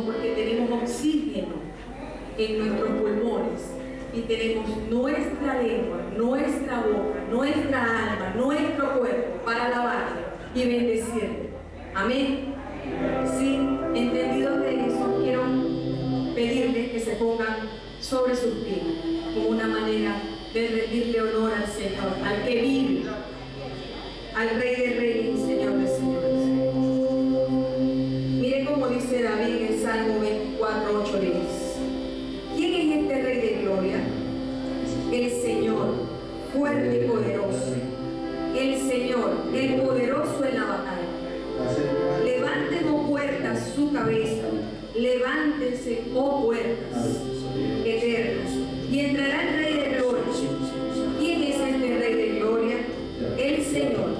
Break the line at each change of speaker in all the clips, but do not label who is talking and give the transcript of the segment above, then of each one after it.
porque tenemos oxígeno en nuestros pulmones y tenemos nuestra lengua, nuestra boca, nuestra alma, nuestro cuerpo para alabarle y bendecirle. Amén. Sí, entendidos de eso, quiero pedirles que se pongan sobre sus pies como una manera de rendirle honor al Señor, al que vive, al Rey de Reyes y Señor de Señores. Mire cómo dice David en Salmo 24:8 le dice: ¿quién es este Rey de Gloria? El Señor, fuerte y poderoso. El Señor, el poderoso en la batalla. Levanten, oh puertas, su cabeza. Levántense, oh puertas eternas, y entrará el Rey de Gloria. ¿Quién es este Rey de Gloria? El Señor,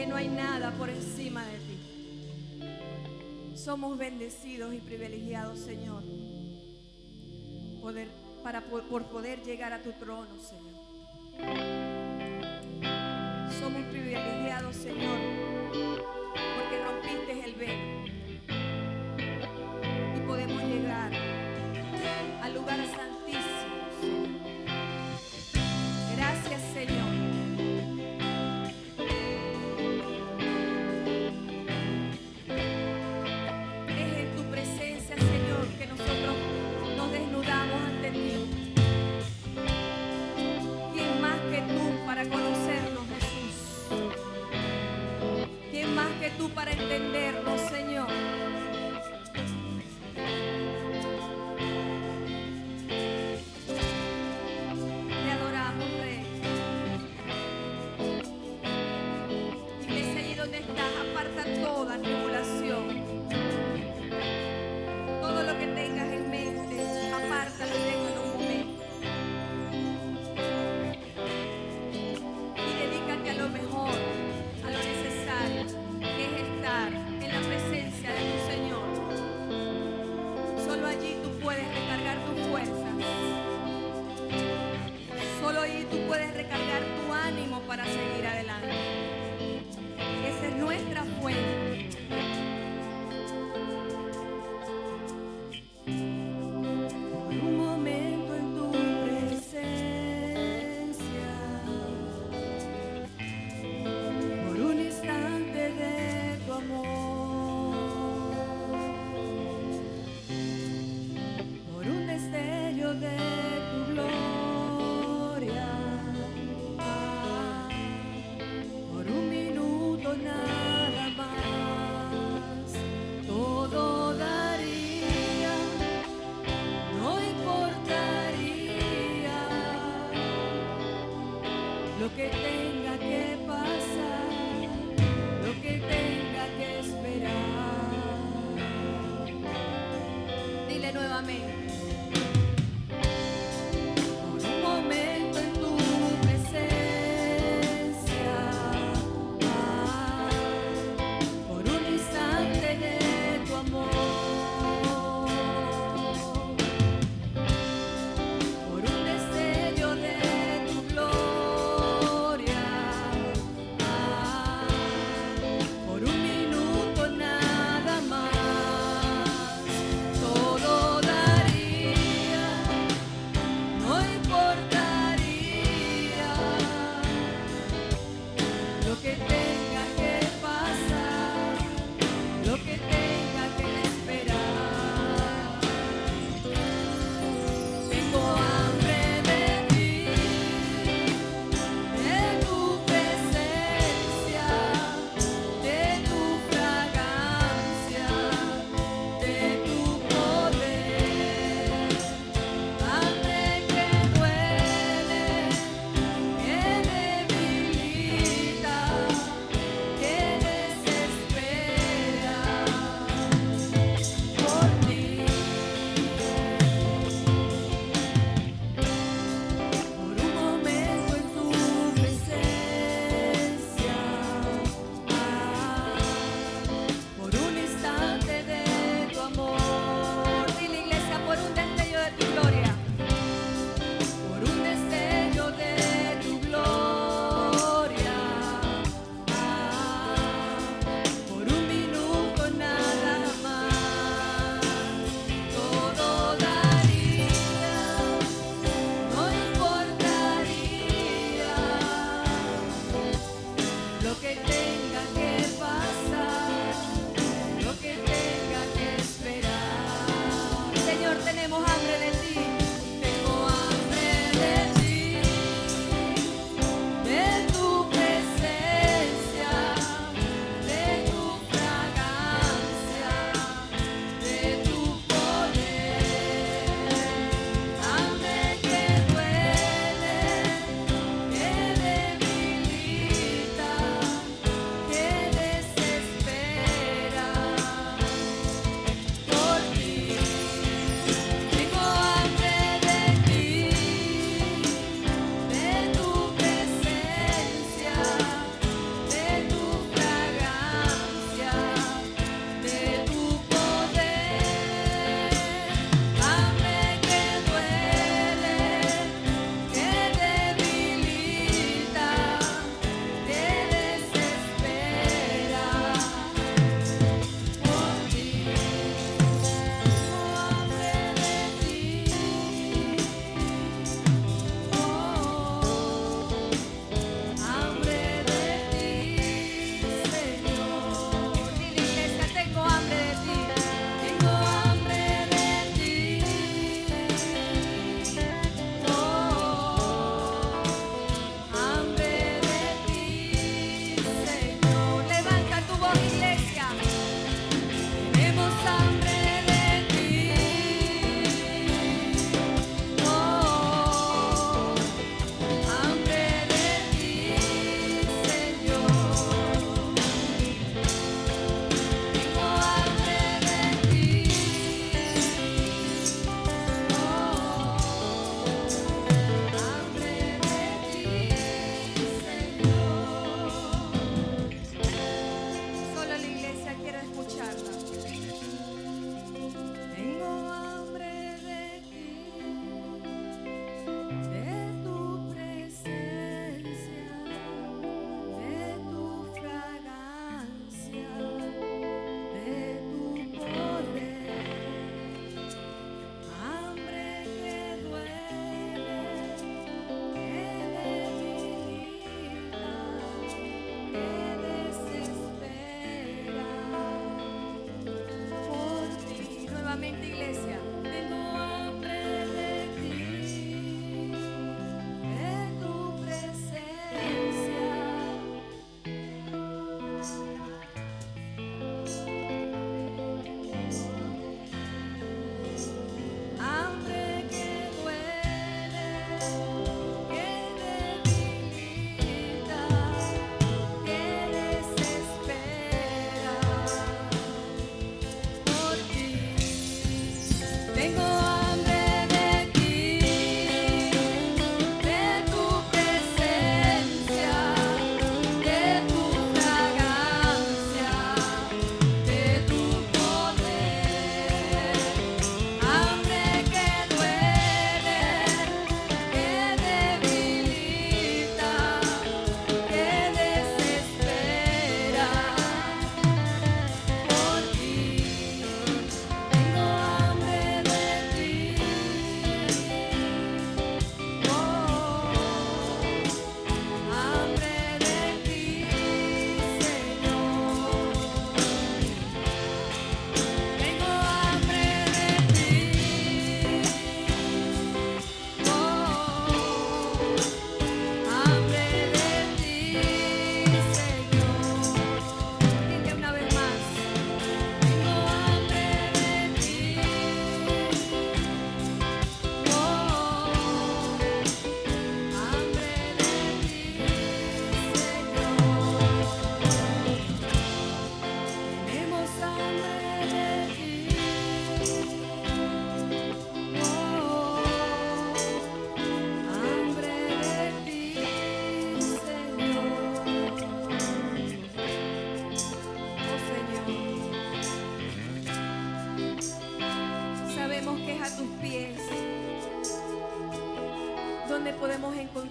que no hay nada por encima de ti. Somos bendecidos y privilegiados, Señor, por poder llegar a tu trono, Señor. Somos privilegiados, Señor, porque rompiste el velo y podemos llegar al lugar santísimo, Señor. Gracias, Señor. Es en tu presencia, Señor, que nosotros nos desnudamos ante ti. ¿Quién más que tú para conocernos, Jesús? ¿Quién más que tú para entendernos, Señor? Te adoramos, Rey. Iglesia, allí donde estás, aparta toda tribulación. Todo lo que tengas en mente, apártalo y déjalo un momento. Y dedícate a lo mejor, a lo necesario, que es estar en la presencia de tu Señor. Solo allí tú puedes recargar tus fuerzas. Solo allí tú puedes recargar tu ánimo para seguir adelante. Esa es nuestra fuente. Por un momento en tu presencia, por un instante de tu amor, por un destello de tu gloria, por un minuto nada más, todo daría, no importaría lo que tenga que pasar, lo que tenga que esperar. Dile nuevamente. Por un momento en tu presencia, por un instante de tu amor, por un destello de tu gloria, por un minuto nada más, todo daría, no importaría lo que tenga que pasar, lo que tenga que esperar. Tengo hambre de ti, de tu presencia, de tu fragancia, de tu poder. Hambre que duele, que debilita, que desespera por ti. Por un momento en tu presencia, por un instante de tu amor. Dile, iglesia, por un destello de tu gloria, por un destello de tu gloria, por un minuto nada más, todo daría, no importaría lo que tenga que pasar, lo que tenga que esperar. Señor, tenemos hambre de ti, tengo hambre de ti, de tu presencia, de tu fragancia, de tu poder. Hambre que duele, que debilita,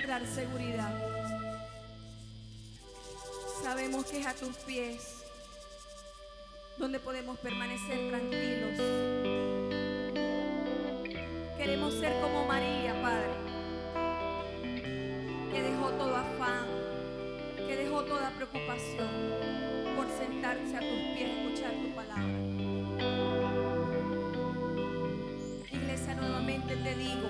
encontrar seguridad. Sabemos que es a tus pies donde podemos permanecer tranquilos. Queremos ser como María, Padre, que dejó todo afán, que dejó toda preocupación por sentarse a tus pies a escuchar tu palabra. Iglesia, nuevamente te digo,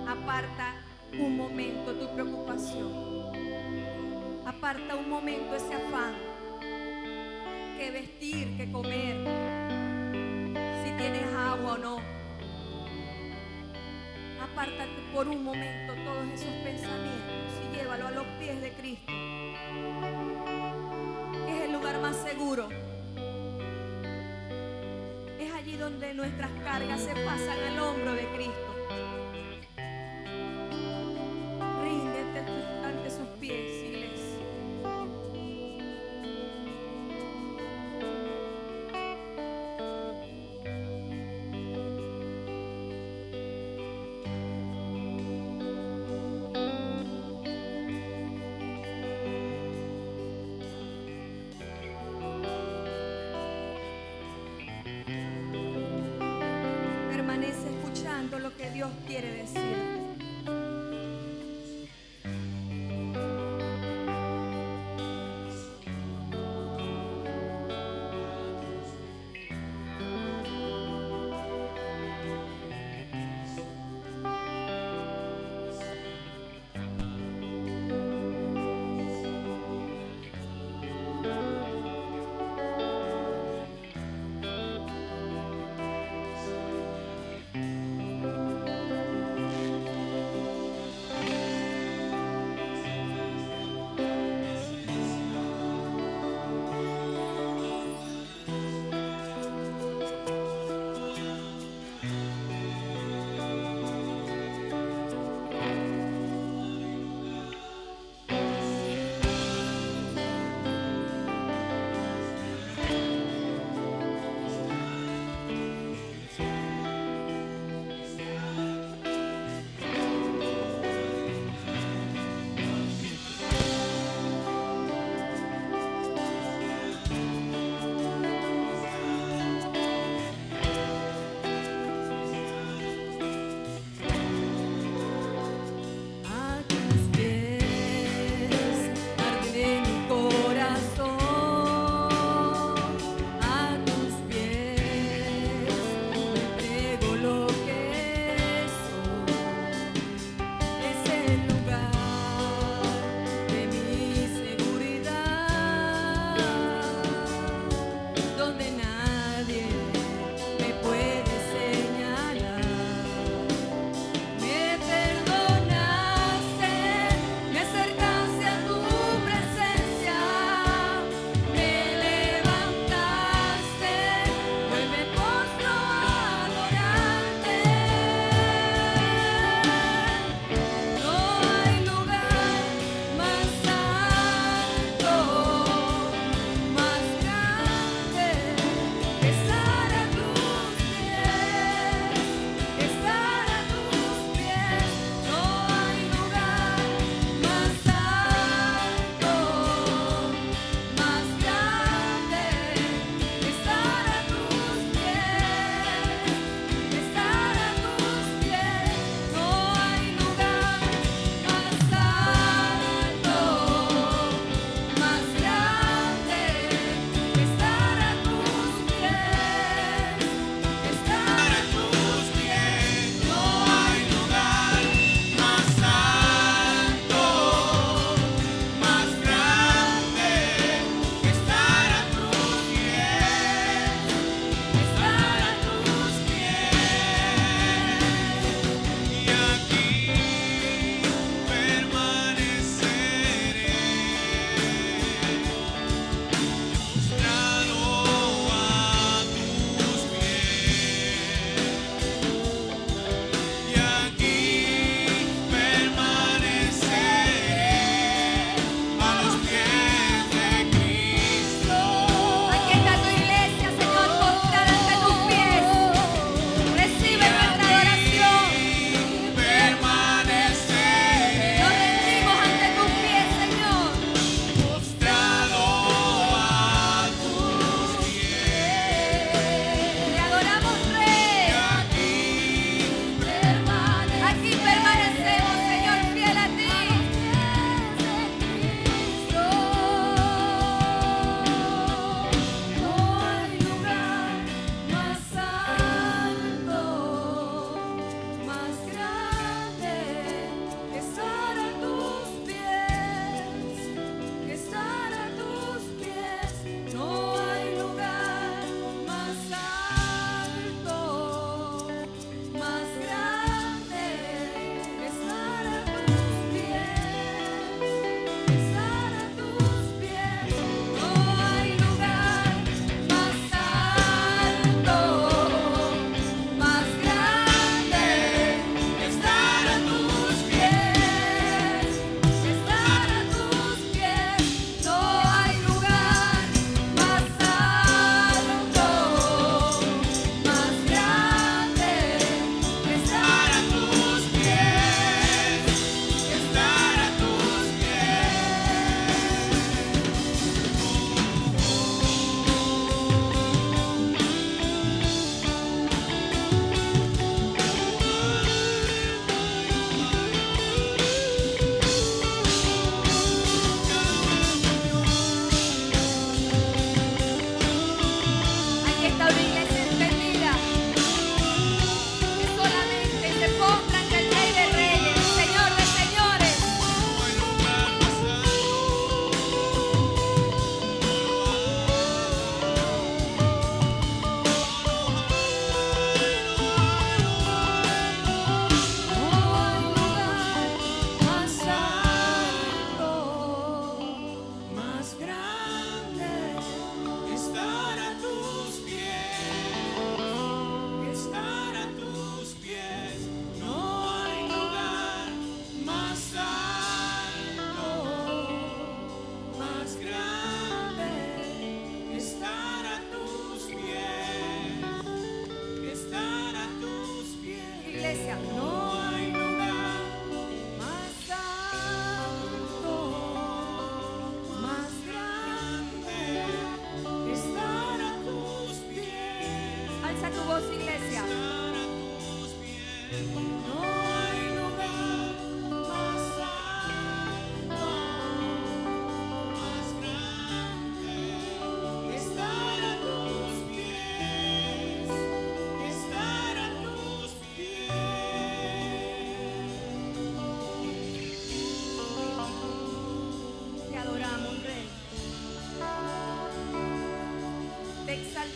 aparta un momento tu preocupación, aparta un momento ese afán, que vestir, que comer, si tienes agua o no. Apártate por un momento todos esos pensamientos y llévalo a los pies de Cristo, que es el lugar más seguro. Es allí donde nuestras cargas se pasan al hombro de Cristo. Ríndete ante sus pies, iglesia. Permanece escuchando lo que Dios quiere decir.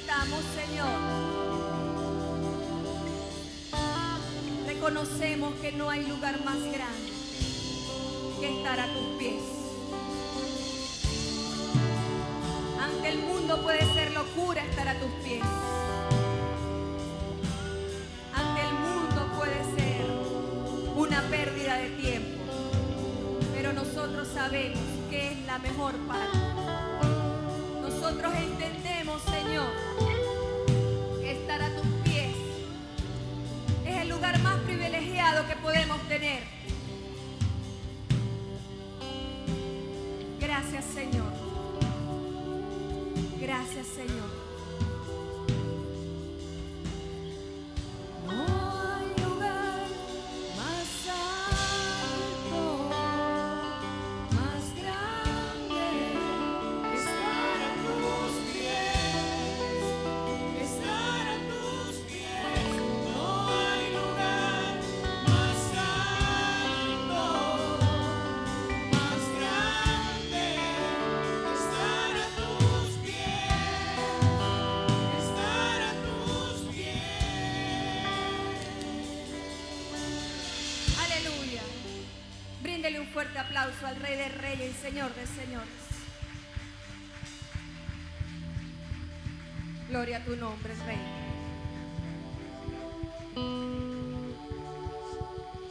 estamos, Señor, reconocemos que no hay lugar más grande que estar a tus pies. Ante el mundo puede ser locura estar a tus pies. Ante el mundo puede ser una pérdida de tiempo. Pero nosotros sabemos que es la mejor parte. Nosotros entendemos, Señor, que estar a tus pies es el lugar más privilegiado que podemos tener. Gracias, Señor. Gracias, Señor. No hay lugar más alto, más grande que estar a tus pies, que estar a tus pies. No hay lugar más alto, más grande que estar a tus pies, estar a tus pies. Aleluya. Bríndele un fuerte aplauso al Rey de Reyes y Señor de Señores. Gloria a tu nombre, Rey.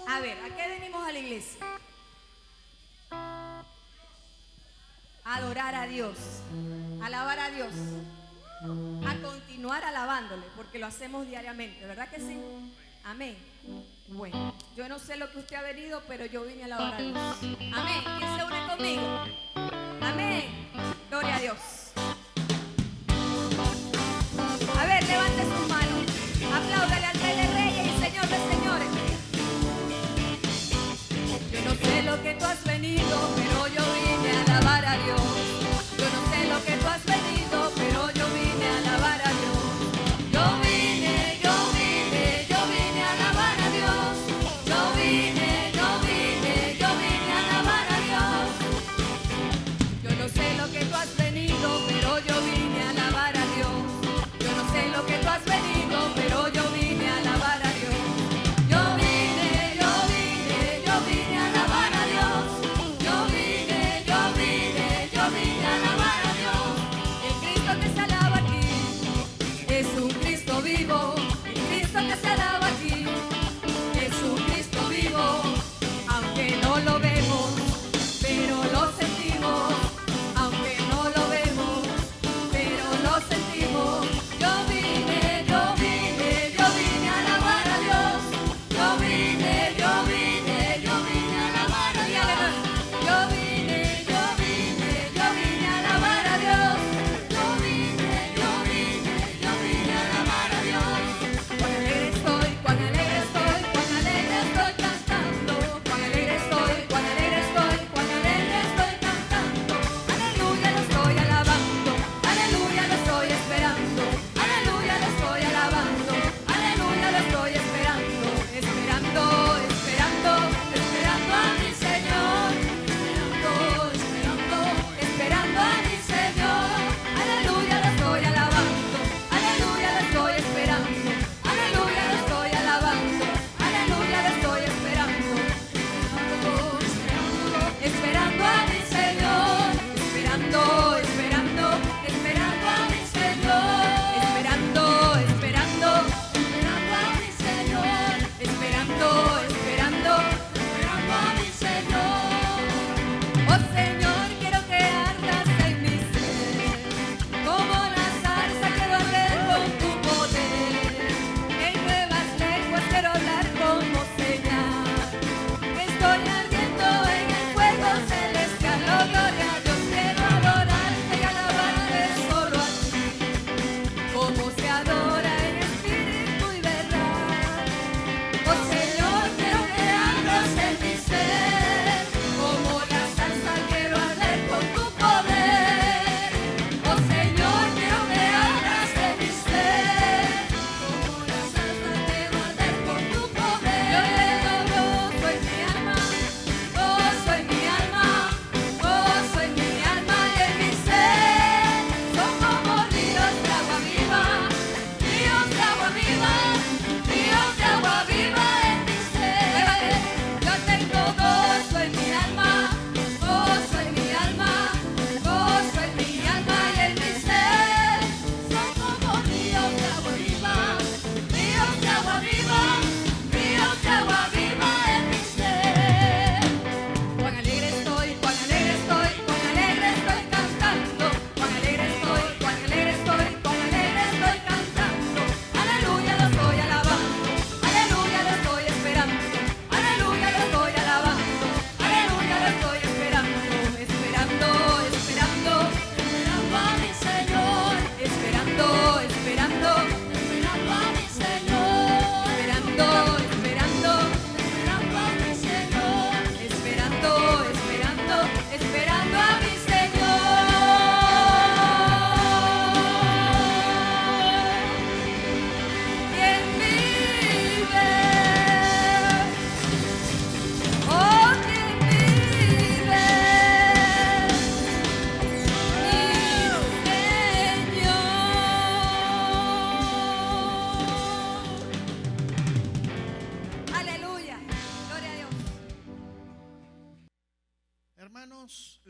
A ver, ¿a qué venimos a la iglesia? A adorar a Dios, a alabar a Dios, a continuar alabándole, porque lo hacemos diariamente, ¿verdad que sí? Amén. Bueno, yo no sé lo que usted ha venido, pero yo vine a alabar a Dios. Amén. ¿Quién se une conmigo? Amén. Gloria a Dios. A ver, levante sus manos. Apláudale al Rey de Reyes y Señor de Señores. Yo no sé lo que tú has venido, pero yo vine a alabar a Dios. Yo no sé lo que tú has venido, pero yo vine a alabar a Dios. Yo vine a alabar a Dios. Yo vine a alabar a Dios. Yo no sé lo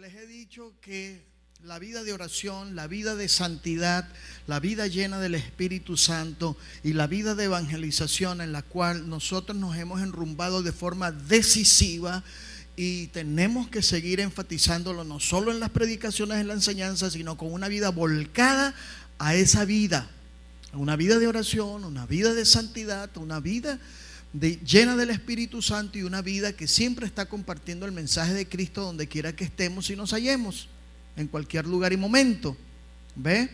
les he dicho que la vida de oración, la vida de santidad, la vida llena del Espíritu Santo y la vida de evangelización en la cual nosotros nos hemos enrumbado de forma decisiva, y tenemos que seguir enfatizándolo no solo en las predicaciones, en la enseñanza, sino con una vida volcada a esa vida, una vida de oración, una vida de santidad, una vida llena del Espíritu Santo y una vida que siempre está compartiendo el mensaje de Cristo donde quiera que estemos y nos hallemos, en cualquier lugar y momento. ¿Ve?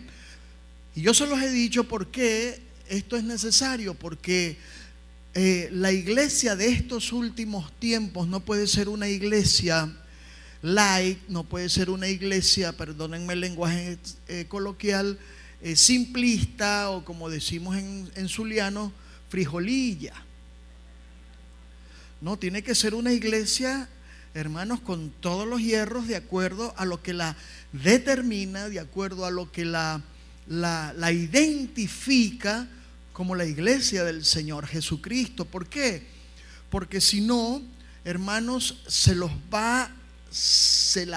Y yo se los he dicho porque esto es necesario, porque la iglesia de estos últimos tiempos no puede ser una iglesia light, no puede ser una iglesia, perdónenme el lenguaje coloquial, simplista, o como decimos en zuliano, frijolilla. No, tiene que ser una iglesia, hermanos, con todos los hierros, de acuerdo a lo que la determina, de acuerdo a lo que la identifica como la iglesia del Señor Jesucristo. ¿Por qué? Porque si no, hermanos, se la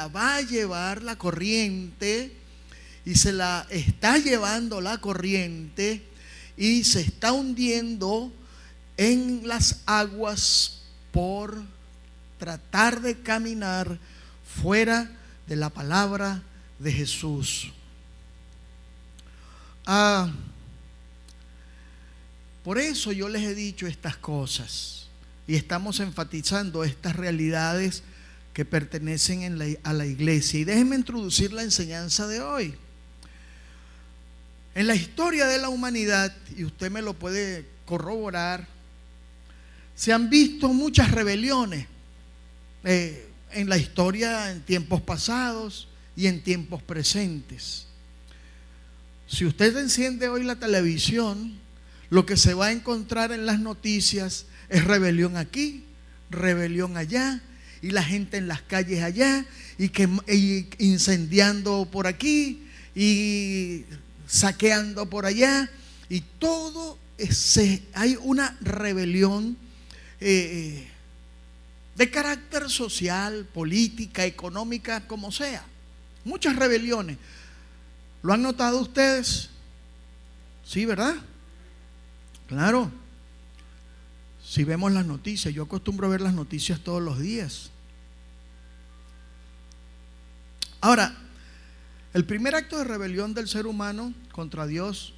va a llevar la corriente, y se la está llevando la corriente, y se está hundiendo en las aguas por tratar de caminar fuera de la palabra de Jesús. Por eso yo les he dicho estas cosas, y estamos enfatizando estas realidades que pertenecen a la iglesia. Y déjenme introducir la enseñanza de hoy. En la historia de la humanidad, y usted me lo puede corroborar, se han visto muchas rebeliones en la historia, en tiempos pasados y en tiempos presentes. Si usted enciende hoy la televisión, lo que se va a encontrar en las noticias es rebelión aquí, rebelión allá, y la gente en las calles allá, y incendiando por aquí, y saqueando por allá, y todo hay una rebelión de carácter social, política, económica, como sea. Muchas rebeliones. ¿Lo han notado ustedes? Sí, ¿verdad? Claro. Si vemos las noticias, yo acostumbro a ver las noticias todos los días. Ahora, el primer acto de rebelión del ser humano contra Dios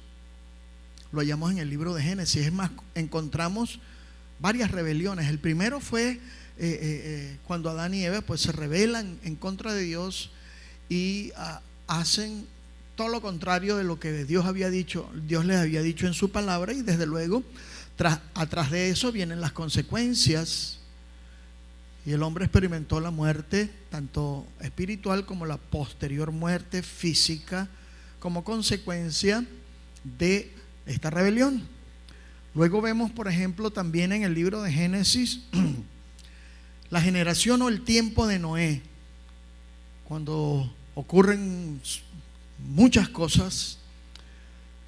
lo hallamos en el libro de Génesis. Es más, encontramos varias rebeliones. El primero fue cuando Adán y Eva pues se rebelan en contra de Dios y hacen todo lo contrario de lo que Dios les había dicho en su palabra, y desde luego atrás de eso vienen las consecuencias, y el hombre experimentó la muerte tanto espiritual como la posterior muerte física como consecuencia de esta rebelión. Luego vemos, por ejemplo, también en el libro de Génesis la generación o el tiempo de Noé, cuando ocurren muchas cosas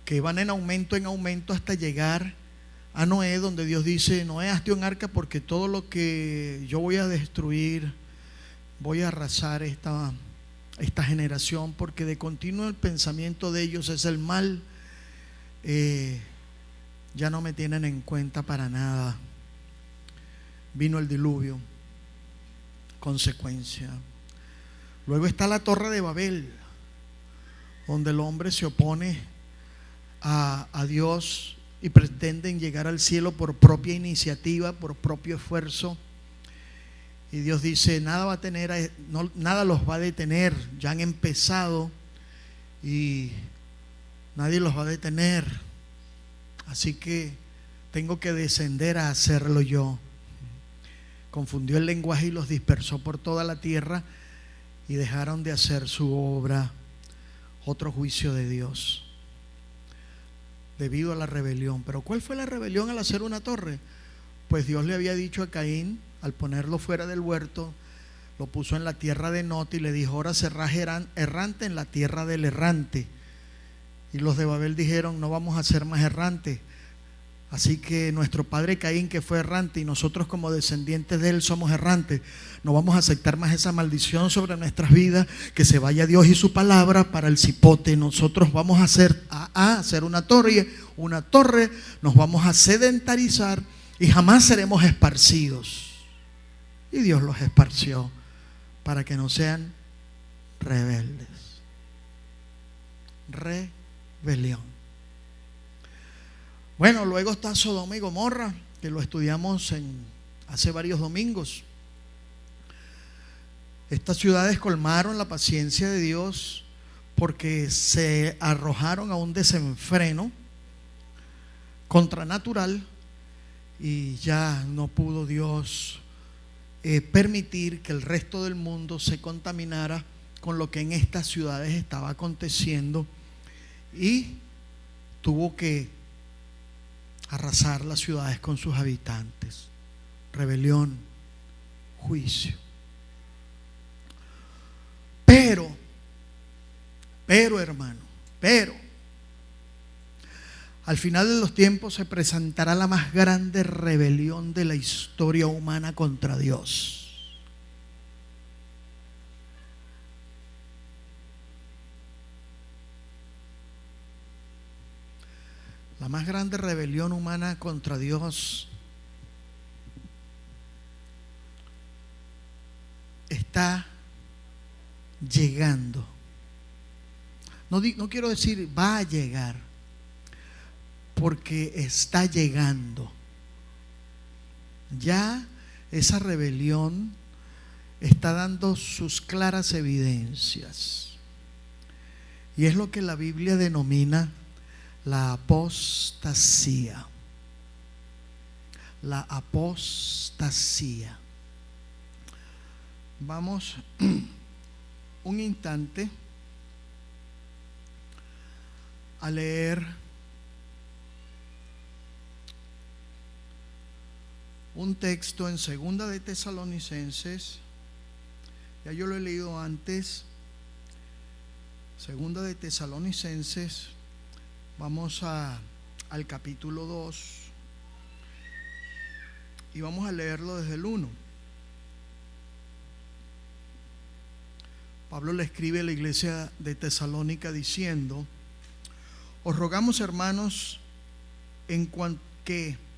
que van en aumento hasta llegar a Noé, donde Dios dice: Noé, hazte un arca, porque todo lo que yo voy a destruir, voy a arrasar esta generación, porque de continuo el pensamiento de ellos es el mal. Ya no me tienen en cuenta para nada. Vino el diluvio, consecuencia. Luego está la Torre de Babel, donde el hombre se opone a Dios y pretenden llegar al cielo por propia iniciativa, por propio esfuerzo. Y Dios dice: nada los va a detener, ya han empezado y nadie los va a detener. Así que tengo que descender a hacerlo yo. Confundió el lenguaje y los dispersó por toda la tierra, y dejaron de hacer su obra. Otro juicio de Dios debido a la rebelión. Pero ¿cuál fue la rebelión al hacer una torre? Pues Dios le había dicho a Caín, al ponerlo fuera del huerto, lo puso en la tierra de Nod y le dijo: ahora serás errante en la tierra del errante. Y los de Babel dijeron: no vamos a ser más errantes, Así que nuestro padre Caín, que fue errante, y nosotros como descendientes de él somos errantes, no vamos a aceptar más esa maldición sobre nuestras vidas. Que se vaya Dios y su palabra para el cipote. Nosotros vamos a hacer una torre, nos vamos a sedentarizar y jamás seremos esparcidos. Y Dios los esparció para que no sean rebeldes. Rebelión. Bueno, luego está Sodoma y Gomorra, que lo estudiamos hace varios domingos. Estas ciudades colmaron la paciencia de Dios porque se arrojaron a un desenfreno contranatural y ya no pudo Dios permitir que el resto del mundo se contaminara con lo que en estas ciudades estaba aconteciendo, y tuvo que arrasar las ciudades con sus habitantes. Rebelión, juicio. Pero hermano, al final de los tiempos se presentará la más grande rebelión de la historia humana contra Dios. La más grande rebelión humana contra Dios está llegando. No quiero decir va a llegar, porque está llegando. Ya esa rebelión está dando sus claras evidencias. Y es lo que la Biblia denomina la apostasía. La apostasía. Vamos un instante a leer un texto en Segunda de Tesalonicenses. Ya yo lo he leído antes. Segunda de Tesalonicenses. Vamos al capítulo 2 y vamos a leerlo desde el 1. Pablo le escribe a la iglesia de Tesalónica diciendo: os rogamos, hermanos,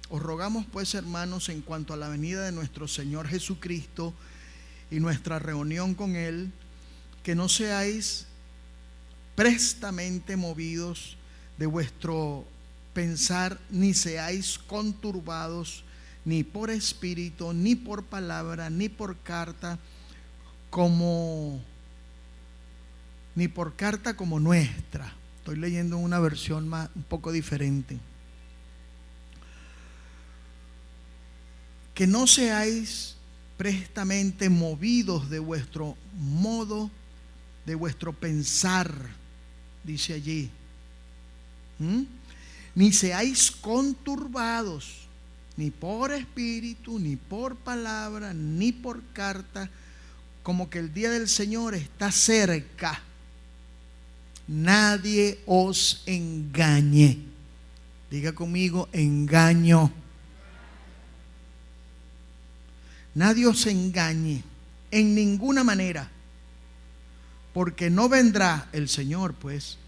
os rogamos pues, hermanos, en cuanto a la venida de nuestro Señor Jesucristo y nuestra reunión con Él, que no seáis prestamente movidos de vuestro pensar, ni seáis conturbados, ni por espíritu, ni por palabra, ni por carta como nuestra. Estoy leyendo una versión un poco diferente. Que no seáis prestamente movidos de vuestro modo, de vuestro pensar, dice allí. Ni seáis conturbados, ni por espíritu, ni por palabra, ni por carta, como que el día del Señor está cerca. Nadie os engañe. Diga conmigo: engaño. Nadie os engañe en ninguna manera, porque no vendrá el Señor, pues,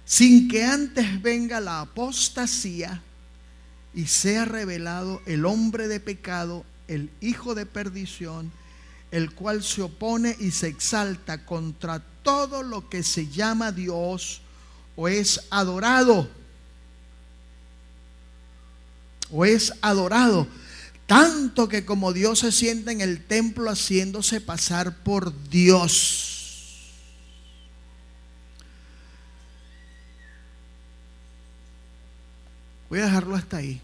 sin que antes venga la apostasía y sea revelado el hombre de pecado, el hijo de perdición, el cual se opone y se exalta contra todo lo que se llama Dios o es adorado. Tanto que como Dios se sienta en el templo haciéndose pasar por Dios. Voy a dejarlo hasta ahí.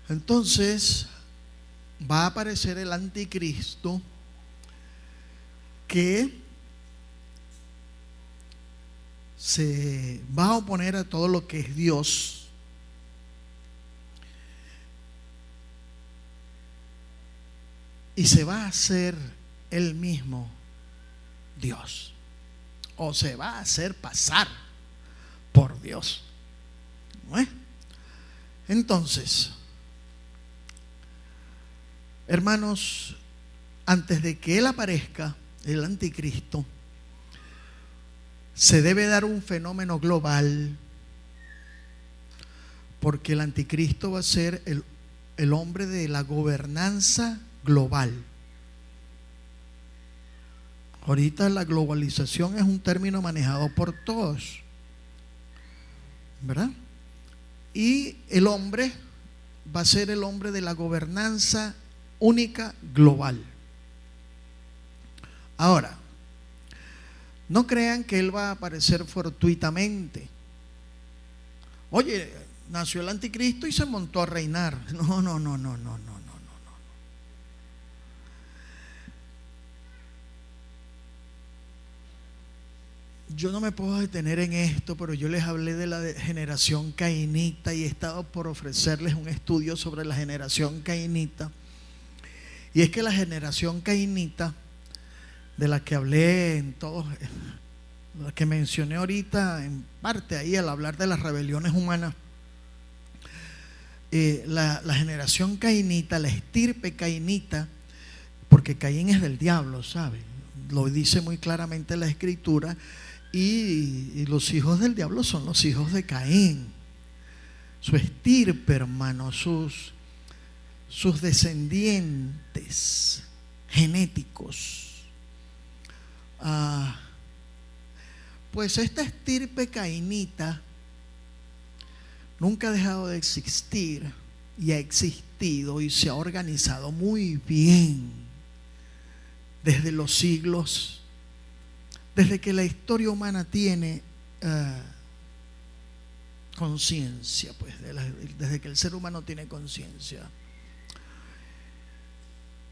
Entonces va a aparecer el anticristo que se va a oponer a todo lo que es Dios. Y se va a hacer él mismo Dios. O se va a hacer pasar por Dios. ¿No es? Entonces, hermanos, antes de que Él aparezca, el anticristo, se debe dar un fenómeno global, porque el anticristo va a ser el hombre de la gobernanza global. Ahorita la globalización es un término manejado por todos, ¿verdad? Y el hombre va a ser el hombre de la gobernanza única global. Ahora, no crean que Él va a aparecer fortuitamente. Oye, nació el anticristo y se montó a reinar. No. Yo no me puedo detener en esto, pero yo les hablé de la generación cainita y he estado por ofrecerles un estudio sobre la generación cainita. Y es que la generación cainita, de la que hablé en todos, la que mencioné ahorita en parte ahí al hablar de las rebeliones humanas, la generación cainita, la estirpe cainita, porque Caín es del diablo, ¿sabe? Lo dice muy claramente la Escritura. Y los hijos del diablo son los hijos de Caín. Su estirpe, hermano, sus descendientes genéticos. Pues esta estirpe cainita nunca ha dejado de existir y ha existido y se ha organizado muy bien desde los siglos. Desde que la historia humana tiene conciencia, pues, desde que el ser humano tiene conciencia.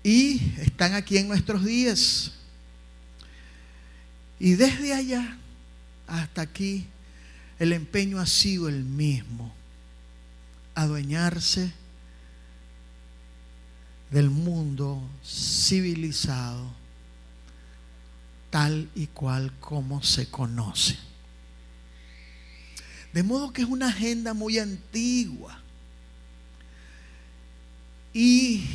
Y están aquí en nuestros días. Y desde allá hasta aquí, el empeño ha sido el mismo: adueñarse del mundo civilizado, tal y cual como se conoce. De modo que es una agenda muy antigua. Y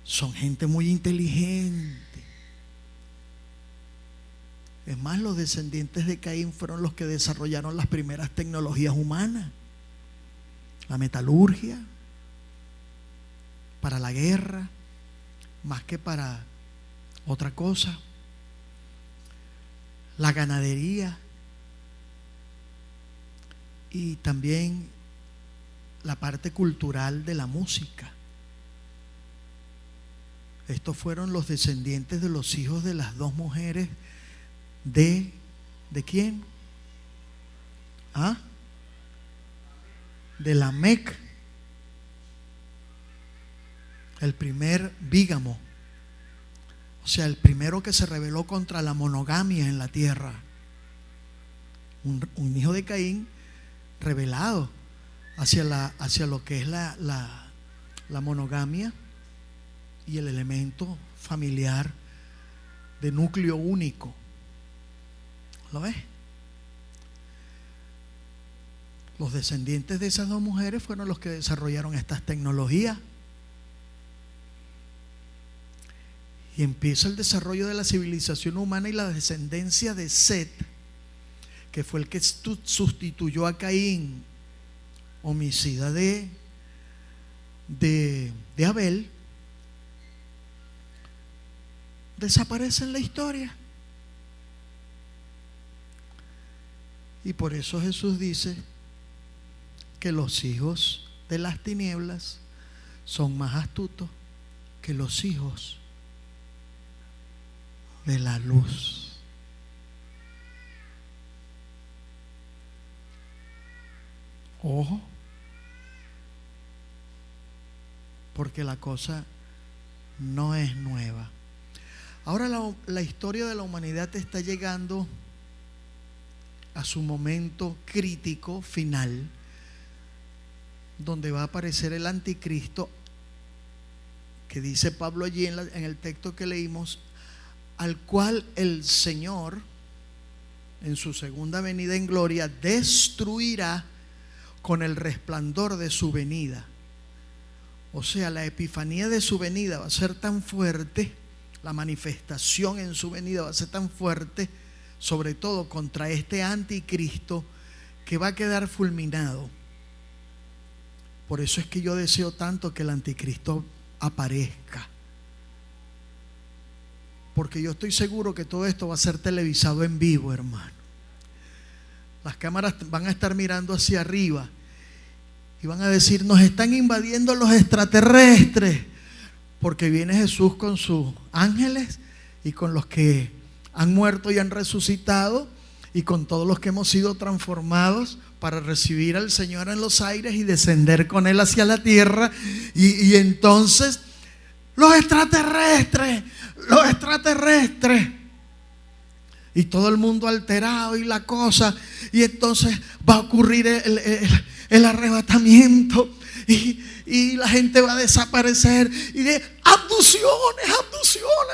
son gente muy inteligente. Es más, los descendientes de Caín fueron los que desarrollaron las primeras tecnologías humanas. La metalurgia, para la guerra, más que para otra cosa. La ganadería y también la parte cultural de la música. Estos fueron los descendientes de los hijos de las dos mujeres ¿de quién? De Lamec, el primer bígamo. O sea, el primero que se rebeló contra la monogamia en la tierra. Un hijo de Caín rebelado hacia lo que es la monogamia y el elemento familiar de núcleo único. ¿Lo ves? Los descendientes de esas dos mujeres fueron los que desarrollaron estas tecnologías. Y empieza el desarrollo de la civilización humana y la descendencia de Set, que fue el que sustituyó a Caín, homicida de Abel, desaparece en la historia. Y por eso Jesús dice que los hijos de las tinieblas son más astutos que los hijos de la luz. Ojo, porque la cosa no es nueva. Ahora la historia de la humanidad está llegando a su momento crítico final, donde va a aparecer el anticristo, que dice Pablo allí en el texto que leímos, al cual el Señor en su segunda venida en gloria, destruirá con el resplandor de su venida. O sea, la epifanía de su venida va a ser tan fuerte, la manifestación en su venida va a ser tan fuerte, sobre todo contra este anticristo, que va a quedar fulminado. Por eso es que yo deseo tanto que el anticristo aparezca, porque yo estoy seguro que todo esto va a ser televisado en vivo, hermano. Las cámaras van a estar mirando hacia arriba y van a decir: nos están invadiendo los extraterrestres, porque viene Jesús con sus ángeles y con los que han muerto y han resucitado, y con todos los que hemos sido transformados para recibir al Señor en los aires y descender con Él hacia la tierra. Y entonces los extraterrestres, y todo el mundo alterado y la cosa, y entonces va a ocurrir el arrebatamiento, y la gente va a desaparecer, y de abducciones,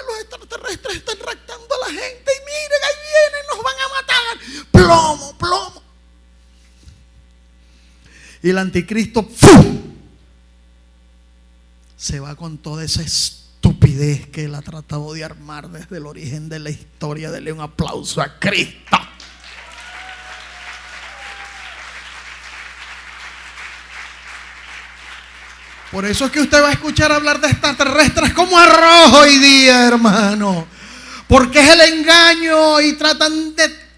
los extraterrestres están raptando a la gente, y miren, ahí vienen, nos van a matar, plomo. Y el anticristo ¡fum!, se va con toda esa estupidez que él ha tratado de armar desde el origen de la historia. Dele un aplauso a Cristo. Por eso es que usted va a escuchar hablar de extraterrestres como arroz hoy día, hermano, porque es el engaño, y tratan de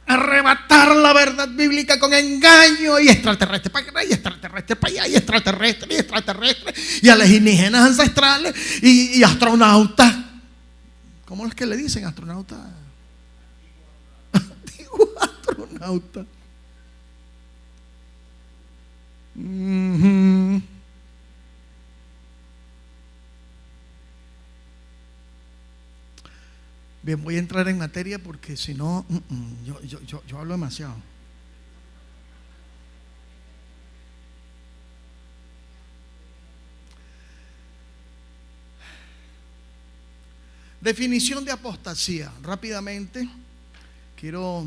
arrebatar la verdad bíblica con engaño, y extraterrestre para acá, y extraterrestre para allá, y extraterrestre, y alienígenas ancestrales, y astronautas. ¿Cómo es que le dicen astronauta? Antiguo astronauta. Bien, voy a entrar en materia porque si no, yo hablo demasiado. Definición de apostasía. Rápidamente quiero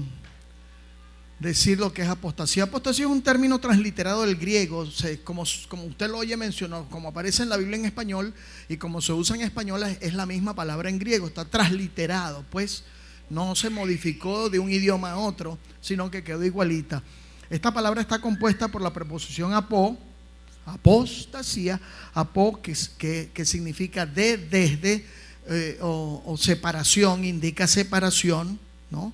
decir lo que es apostasía. Apostasía es un término transliterado del griego, como usted lo oye mencionado, como aparece en la Biblia en español y como se usa en español, es la misma palabra en griego, está transliterado, pues no se modificó de un idioma a otro, sino que quedó igualita. Esta palabra está compuesta por la preposición apostasía, que significa desde, o separación, indica separación, ¿no?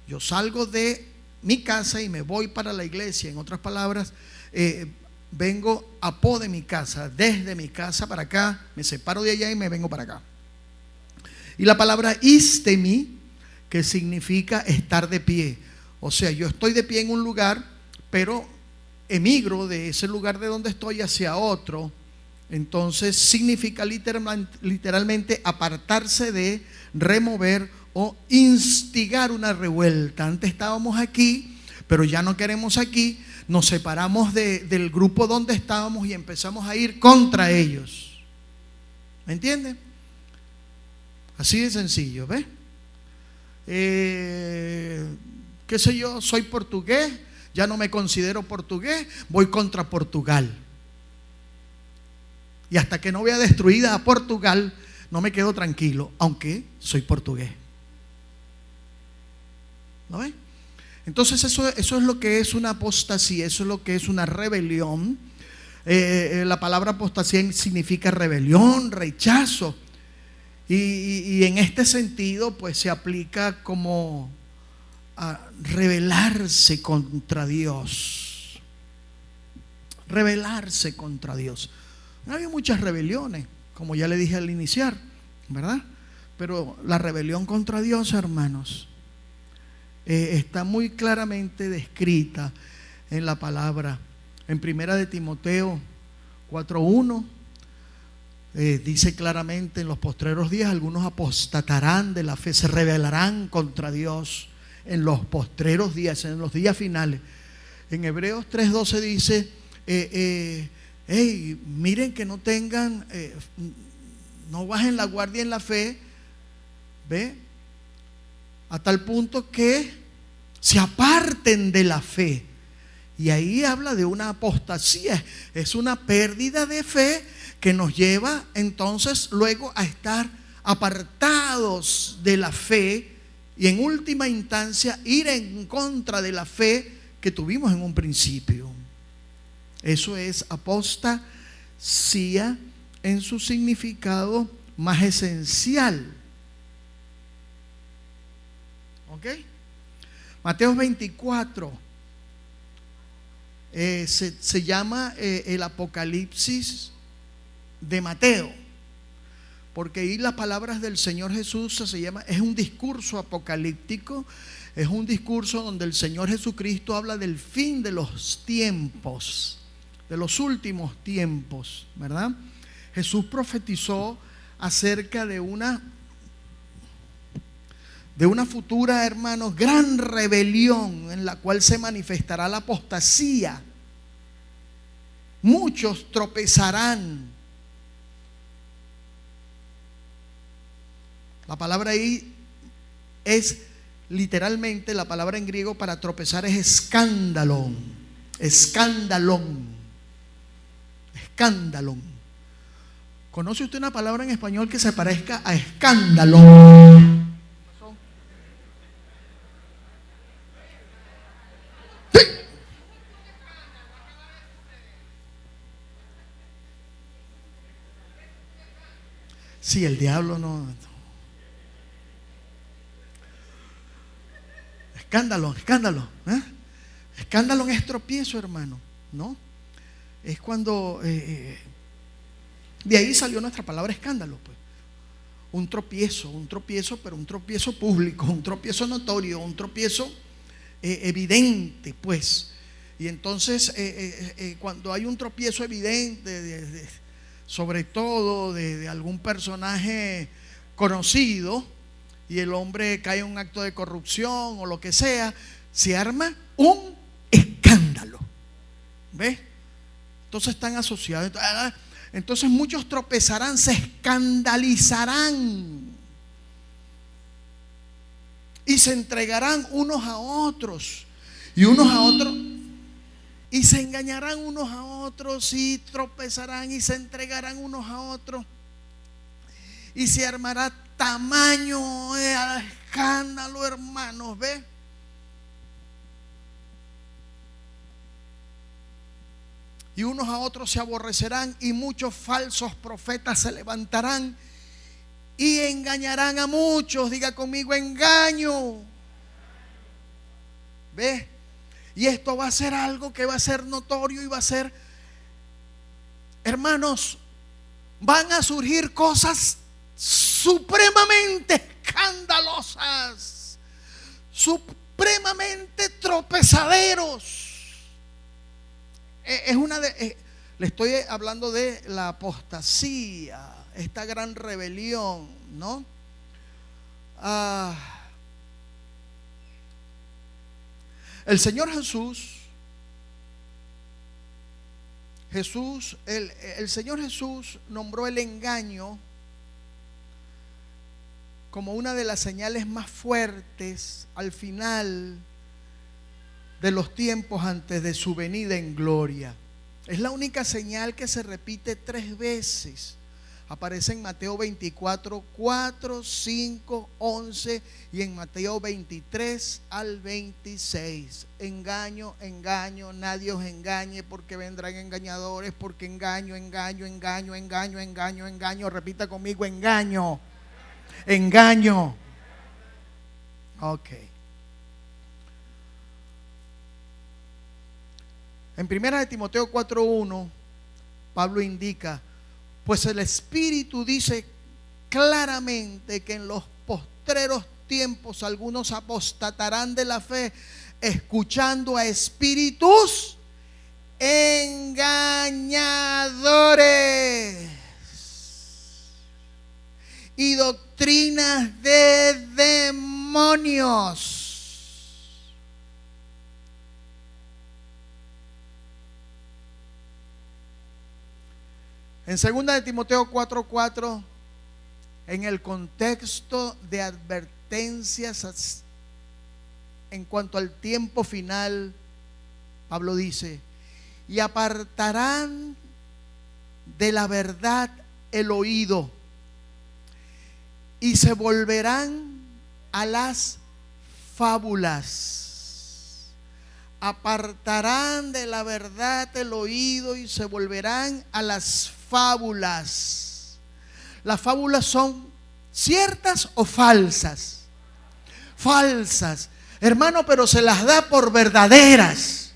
Yo salgo de mi casa y me voy para la iglesia. En otras palabras, vengo de mi casa, desde mi casa para acá, me separo de allá y me vengo para acá. Y la palabra istemi, que significa estar de pie, o sea, yo estoy de pie en un lugar, pero emigro de ese lugar de donde estoy hacia otro. Entonces significa literalmente apartarse de, remover o instigar una revuelta. Antes estábamos aquí, pero ya no queremos aquí. Nos separamos del grupo donde estábamos y empezamos a ir contra ellos. ¿Me entiende? Así de sencillo, ¿ves? Qué sé yo, soy portugués, ya no me considero portugués, voy contra Portugal. Y hasta que no vea destruida a Portugal, no me quedo tranquilo, aunque soy portugués. ¿No ven? Entonces eso es lo que es una apostasía, eso es lo que es una rebelión. La palabra apostasía significa rebelión, rechazo. Y en este sentido pues se aplica como a rebelarse contra Dios. Rebelarse contra Dios. No había muchas rebeliones, como ya le dije al iniciar, ¿verdad? Pero la rebelión contra Dios, hermanos, está muy claramente descrita en la palabra. En Primera de Timoteo 4:1 dice claramente: en los postreros días algunos apostatarán de la fe, se rebelarán contra Dios en los postreros días, en los días finales. En Hebreos 3:12 dice: miren que no tengan, no bajen la guardia en la fe, ¿ve? A tal punto que se aparten de la fe. Y ahí habla de una apostasía, es una pérdida de fe que nos lleva entonces luego a estar apartados de la fe y en última instancia ir en contra de la fe que tuvimos en un principio. Eso es apostasía en su significado más esencial. ¿Ok? Mateo 24 se llama el Apocalipsis de Mateo, porque ahí las palabras del Señor Jesús es un discurso apocalíptico, es un discurso donde el Señor Jesucristo habla del fin de los tiempos, de los últimos tiempos, ¿verdad? Jesús profetizó acerca de una futura, hermanos, gran rebelión en la cual se manifestará la apostasía. Muchos tropezarán. La palabra ahí es literalmente, la palabra en griego para tropezar es escándalon. Escándalon. Escándalon. ¿Conoce usted una palabra en español que se parezca a escándalo? Sí, el diablo no. Escándalo, escándalo. Escándalo es tropiezo, hermano, ¿no? Es cuando de ahí salió nuestra palabra escándalo, pues. Un tropiezo, pero un tropiezo público, un tropiezo notorio, un tropiezo evidente, pues. Y entonces cuando hay un tropiezo evidente, sobre todo de algún personaje conocido, y el hombre cae en un acto de corrupción o lo que sea, se arma un escándalo. ¿Ves? Entonces están asociados. Entonces muchos tropezarán, se escandalizarán y se entregarán unos a otros y unos a otros, y se engañarán unos a otros y tropezarán y se entregarán unos a otros, y se armará tamaño escándalo, hermanos. ¿Ves? Y unos a otros se aborrecerán, y muchos falsos profetas se levantarán y engañarán a muchos. Diga conmigo, engaño. ¿Ves? Y esto va a ser algo que va a ser notorio y va a ser, hermanos, van a surgir cosas supremamente escandalosas, supremamente tropezaderos. Le estoy hablando de la apostasía, esta gran rebelión, ¿no? El Señor el Señor Jesús nombró el engaño como una de las señales más fuertes al final de los tiempos antes de su venida en gloria. Es la única señal que se repite 3 veces. Aparece en Mateo 24, 4, 5, 11 y en Mateo 23 al 26. Engaño, engaño, nadie os engañe, porque vendrán engañadores, porque engaño, engaño, engaño, engaño, engaño, engaño. Repita conmigo, engaño, engaño. Ok. En 1 Timoteo 4:1, Pablo indica: pues el Espíritu dice claramente que en los postreros tiempos algunos apostatarán de la fe, escuchando a espíritus engañadores y doctrinas de demonios. En 2 Timoteo 4:4, en el contexto de advertencias en cuanto al tiempo final, Pablo dice, y apartarán de la verdad el oído y se volverán a las fábulas. Apartarán de la verdad el oído y se volverán a las fábulas. Las fábulas son ciertas o falsas. Falsas, hermano, pero se las da por verdaderas.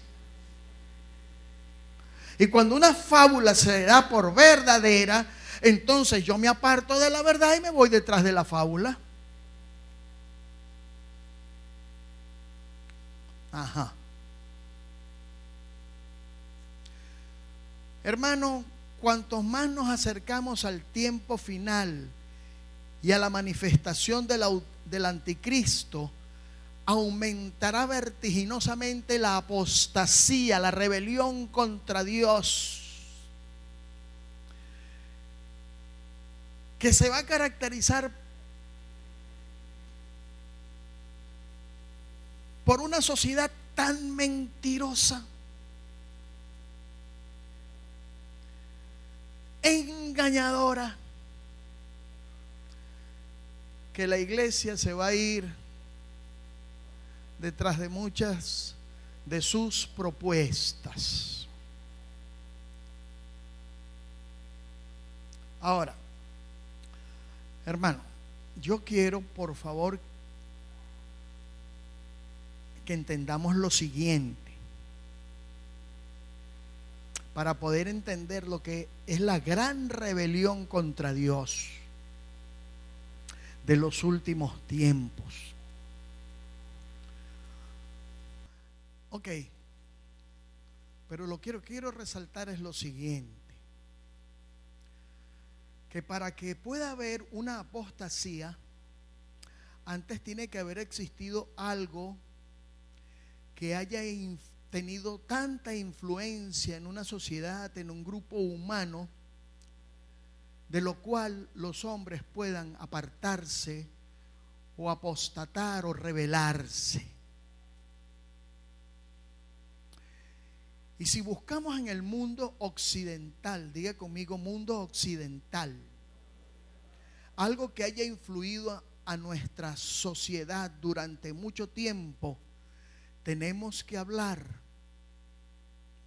Y cuando una fábula se da por verdadera, entonces yo me aparto de la verdad y me voy detrás de la fábula. Ajá. Hermano, cuantos más nos acercamos al tiempo final y a la manifestación del anticristo, aumentará vertiginosamente la apostasía, la rebelión contra Dios, que se va a caracterizar por una sociedad tan mentirosa, engañadora, que la iglesia se va a ir detrás de muchas de sus propuestas. Ahora, hermano, yo quiero, por favor, que entendamos lo siguiente, para poder entender lo que es la gran rebelión contra Dios de los últimos tiempos. Ok, pero lo quiero resaltar es lo siguiente, que para que pueda haber una apostasía, antes tiene que haber existido algo que haya tenido tanta influencia en una sociedad, en un grupo humano, de lo cual los hombres puedan apartarse o apostatar o rebelarse. Y si buscamos en el mundo occidental, diga conmigo, mundo occidental, algo que haya influido a nuestra sociedad durante mucho tiempo, tenemos que hablar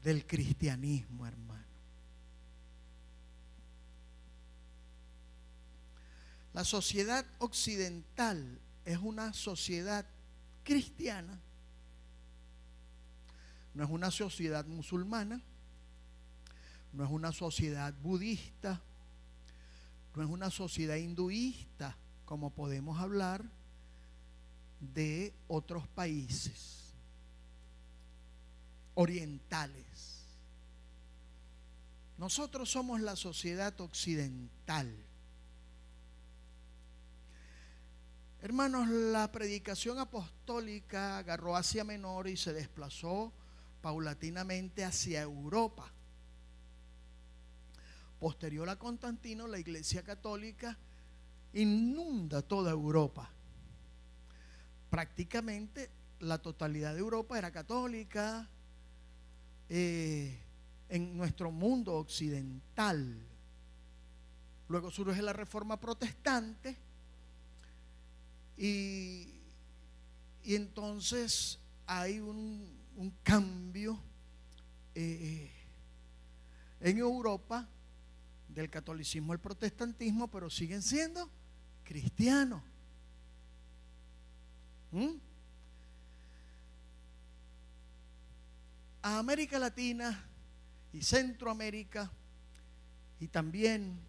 del cristianismo, hermano. La sociedad occidental es una sociedad cristiana. No es una sociedad musulmana, no es una sociedad budista, no es una sociedad hinduista, como podemos hablar de otros países orientales. Nosotros somos la sociedad occidental. Hermanos, la predicación apostólica agarró Asia Menor y se desplazó paulatinamente hacia Europa. Posterior a Constantino, la Iglesia Católica inunda toda Europa. Prácticamente la totalidad de Europa era católica. En nuestro mundo occidental, luego surge la Reforma Protestante y entonces hay un cambio en Europa del catolicismo al protestantismo, pero siguen siendo cristianos. A América Latina y Centroamérica y también,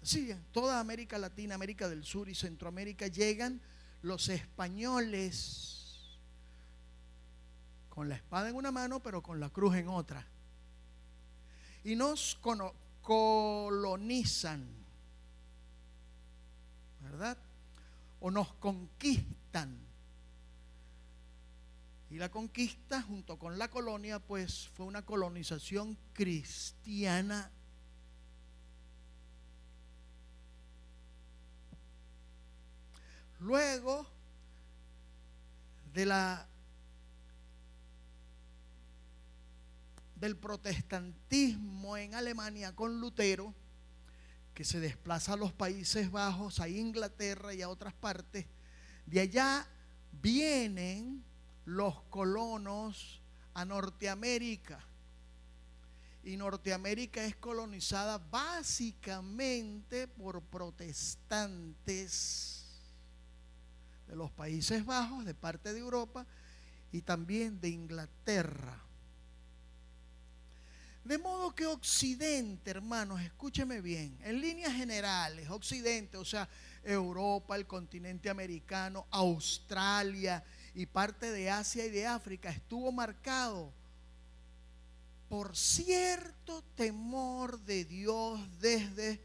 sí, toda América Latina, América del Sur y Centroamérica llegan los españoles con la espada en una mano pero con la cruz en otra y nos colonizan, ¿verdad? O nos conquistan. Y la conquista junto con la colonia pues fue una colonización cristiana. Luego del protestantismo en Alemania con Lutero, que se desplaza a los Países Bajos, a Inglaterra y a otras partes. De allá vienen los colonos a Norteamérica, y Norteamérica es colonizada básicamente por protestantes de los Países Bajos, de parte de Europa y también de Inglaterra. De modo que Occidente, hermanos, escúcheme bien, en líneas generales, Occidente, o sea, Europa, el continente americano, Australia y parte de Asia y de África, estuvo marcado por cierto temor de Dios desde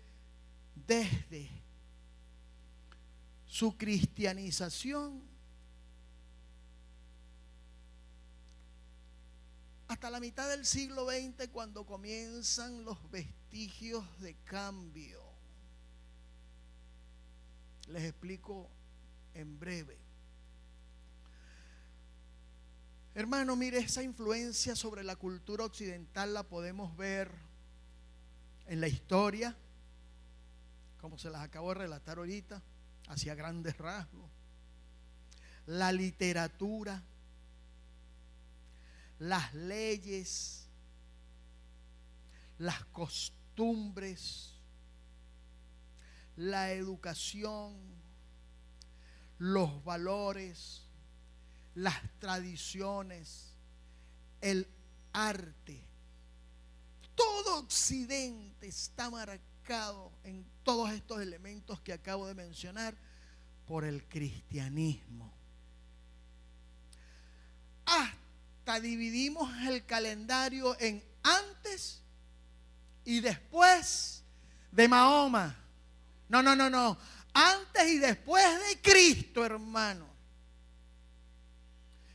su cristianización hasta la mitad del siglo XX, cuando comienzan los vestigios de cambio. Les explico en breve. Hermano, mire, esa influencia sobre la cultura occidental la podemos ver en la historia, como se las acabo de relatar ahorita, hacia grandes rasgos. La literatura, las leyes, las costumbres, la educación, los valores, las tradiciones, el arte. Todo Occidente está marcado en todos estos elementos que acabo de mencionar por el cristianismo. Hasta dividimos el calendario en antes y después de Mahoma. No. Antes y después de Cristo, hermano.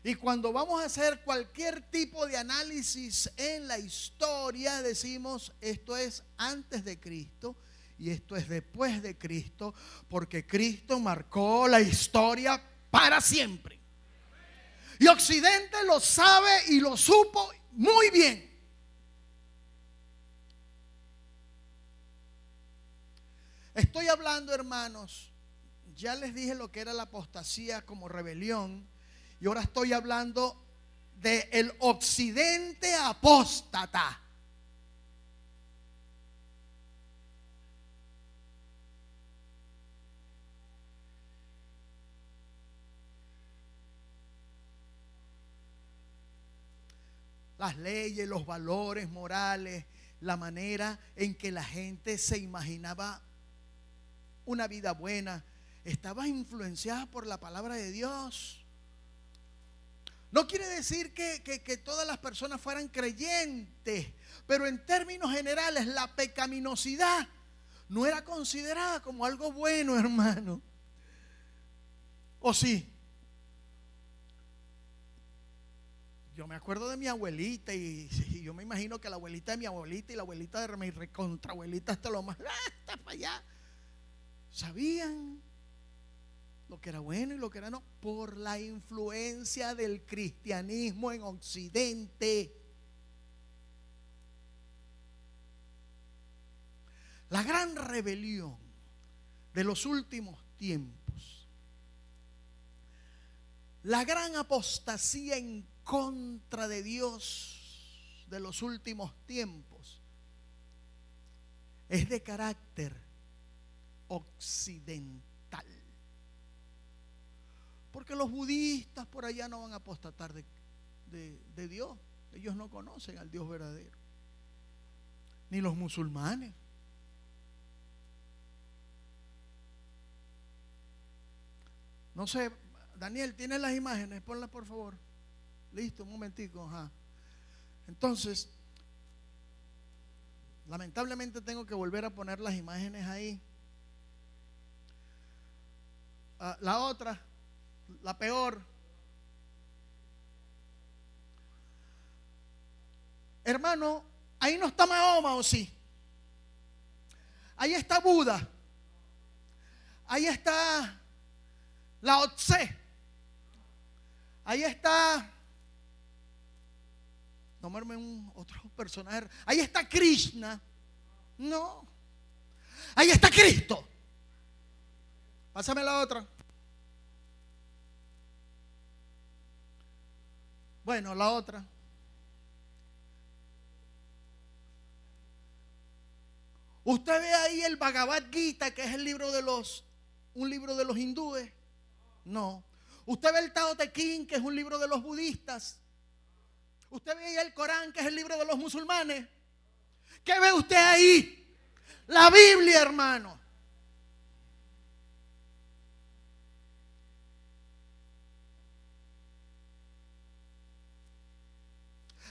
Y cuando vamos a hacer cualquier tipo de análisis en la historia, decimos esto es antes de Cristo y esto es después de Cristo, porque Cristo marcó la historia para siempre. Y Occidente lo sabe y lo supo muy bien. Estoy hablando, hermanos, ya les dije lo que era la apostasía como rebelión. Y ahora estoy hablando del Occidente apóstata. Las leyes, los valores morales, la manera en que la gente se imaginaba una vida buena, estaba influenciada por la palabra de Dios. No quiere decir que todas las personas fueran creyentes, pero en términos generales la pecaminosidad no era considerada como algo bueno, hermano. ¿O sí? Yo me acuerdo de mi abuelita y yo me imagino que la abuelita de mi abuelita y la abuelita de mi recontraabuelita hasta lo más, hasta para allá, sabían lo que era bueno y lo que era no, por la influencia del cristianismo en Occidente. La gran rebelión de los últimos tiempos, la gran apostasía en contra de Dios de los últimos tiempos, es de carácter occidental. Porque los budistas por allá no van a apostatar de Dios. Ellos no conocen al Dios verdadero. Ni los musulmanes. No sé, Daniel, ¿tienes las imágenes? Ponlas por favor. Listo, un momentico. Ajá. Entonces, lamentablemente tengo que volver a poner las imágenes ahí. La otra, la peor. Hermano, ahí no está Mahoma, ¿o sí? Ahí está Buda. Ahí está Lao Tse. ahí está, nómbrame otro personaje, ahí está Krishna. No, ahí está Cristo. Pásame la otra. Bueno, la otra. Usted ve ahí el Bhagavad Gita, que es un libro de los hindúes. No. Usted ve el Tao Te Ching, que es un libro de los budistas. Usted ve ahí el Corán, que es el libro de los musulmanes. ¿Qué ve usted ahí? La Biblia, hermano.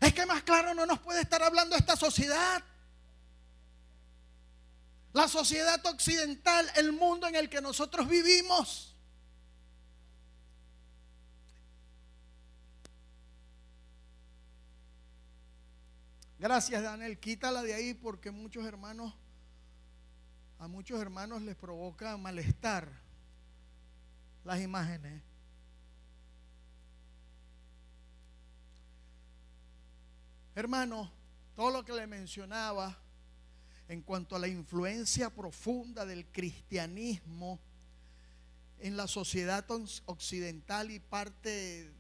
Es que más claro no nos puede estar hablando esta sociedad. La sociedad occidental, el mundo en el que nosotros vivimos. Gracias, Daniel. Quítala de ahí porque a muchos hermanos les provoca malestar las imágenes. Hermano, todo lo que le mencionaba en cuanto a la influencia profunda del cristianismo en la sociedad occidental y parte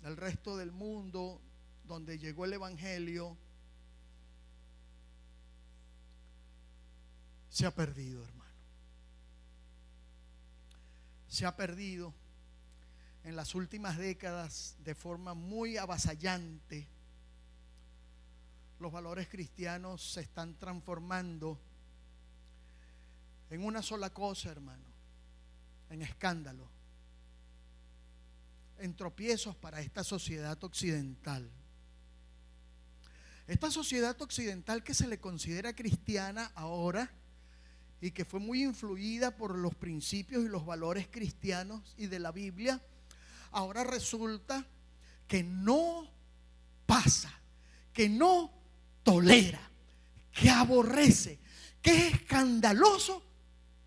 del resto del mundo donde llegó el evangelio, se ha perdido, hermano. Se ha perdido en las últimas décadas de forma muy avasallante. Los valores cristianos se están transformando en una sola cosa, hermano: en escándalo, en tropiezos para esta sociedad occidental. Esta sociedad occidental que se le considera cristiana ahora y que fue muy influida por los principios y los valores cristianos y de la Biblia, ahora resulta que no pasa, que no tolera, que aborrece, que es escandaloso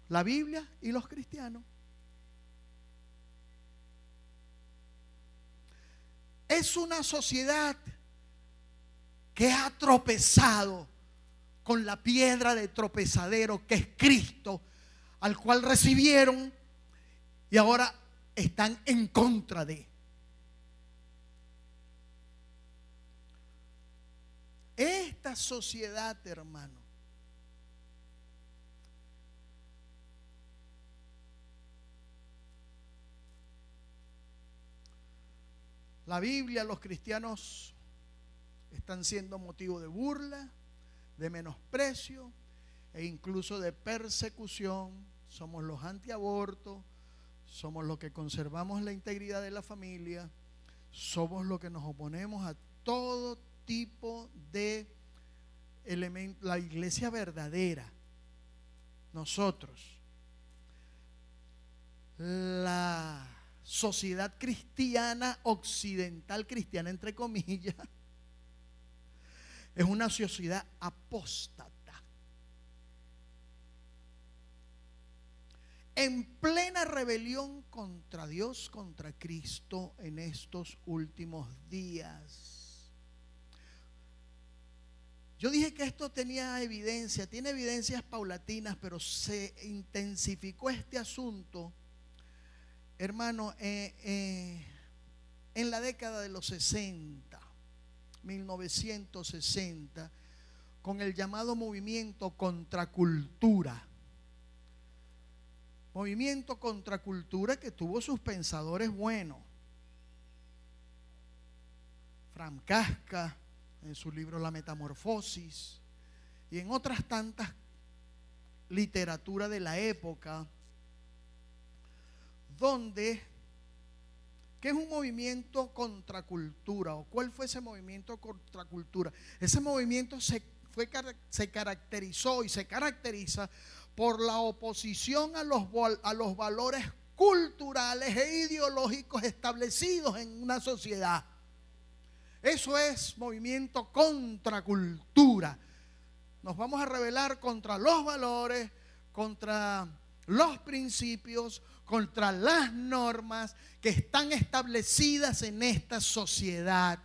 la Biblia y los cristianos. Es una sociedad que ha tropezado con la piedra de tropezadero que es Cristo, al cual recibieron y ahora están en contra de. Esta sociedad, hermano, la Biblia, los cristianos están siendo motivo de burla, de menosprecio e incluso de persecución. Somos los antiabortos, somos los que conservamos la integridad de la familia, somos los que nos oponemos a todo tipo de elementos. La iglesia verdadera, nosotros, la sociedad cristiana occidental, cristiana entre comillas, es una sociedad apóstata, en plena rebelión contra Dios, contra Cristo en estos últimos días. Yo dije que esto tenía evidencia, tiene evidencias paulatinas, pero se intensificó este asunto, hermano, en la década de los 60, 1960, con el llamado movimiento contracultura. Movimiento contracultura que tuvo sus pensadores buenos. Franz Kafka, en su libro La Metamorfosis, y en otras tantas literatura de la época, donde, ¿qué es un movimiento contracultura? ¿O cuál fue ese movimiento contracultura? Ese movimiento se caracterizó y se caracteriza por la oposición a los valores culturales e ideológicos establecidos en una sociedad. Eso es movimiento contracultura. Nos vamos a rebelar contra los valores, contra los principios, contra las normas que están establecidas en esta sociedad.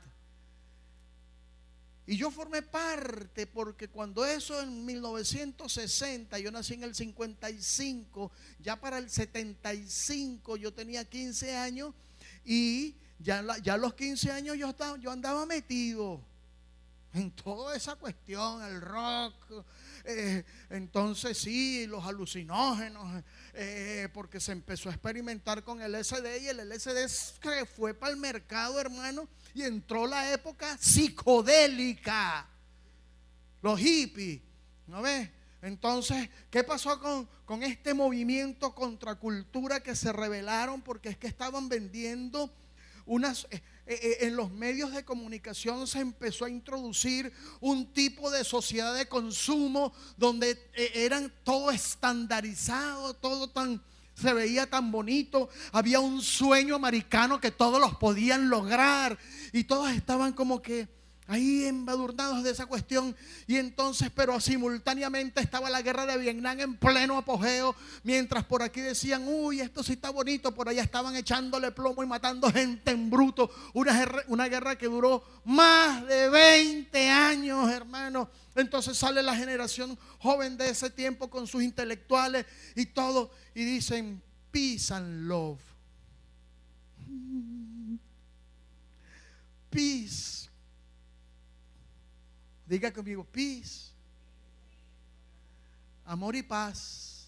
Y yo formé parte, porque cuando eso en 1960, yo nací en el 55, ya para el 75 yo tenía 15 años y ya a los 15 años yo andaba metido en toda esa cuestión, el rock, entonces sí, los alucinógenos, porque se empezó a experimentar con el LSD y el LSD fue para el mercado, hermano, y entró la época psicodélica, los hippies, ¿no ves? Entonces, ¿qué pasó con este movimiento contracultura que se rebelaron? Porque es que estaban vendiendo en los medios de comunicación se empezó a introducir un tipo de sociedad de consumo donde eran todo estandarizado, todo se veía tan bonito. Había un sueño americano que todos los podían lograr y todos estaban como que ahí embadurnados de esa cuestión. Y entonces, pero simultáneamente estaba la guerra de Vietnam en pleno apogeo, mientras por aquí decían, uy, esto sí está bonito, por allá estaban echándole plomo y matando gente en bruto. Una guerra que duró más de 20 años, hermano. Entonces sale la generación joven de ese tiempo con sus intelectuales y todo, y dicen peace and love. Peace. Diga conmigo, peace. Amor y paz.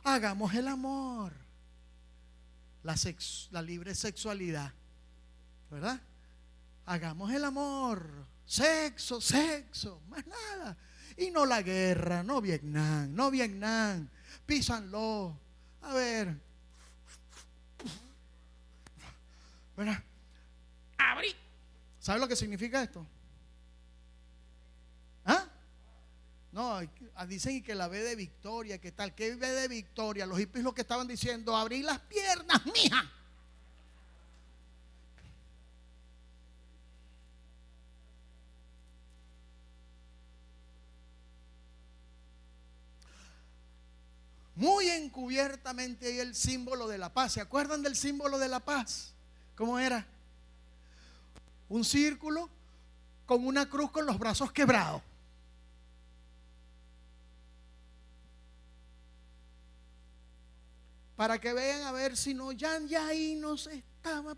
Hagamos el amor. La libre sexualidad, ¿verdad? Hagamos el amor. Sexo, más nada. Y no la guerra, no Vietnam. Peace and love. A ver. ¿Verdad? Abrí. ¿Sabe lo que significa esto? ¿Ah? No, dicen que la B de victoria, ¿qué tal? ¿Qué B de victoria? Los hippies lo que estaban diciendo, abrí las piernas, mija. Muy encubiertamente hay el símbolo de la paz. ¿Se acuerdan del símbolo de la paz? ¿Cómo era? Un círculo con una cruz con los brazos quebrados. Para que vean a ver si no, ya ahí no se estaba.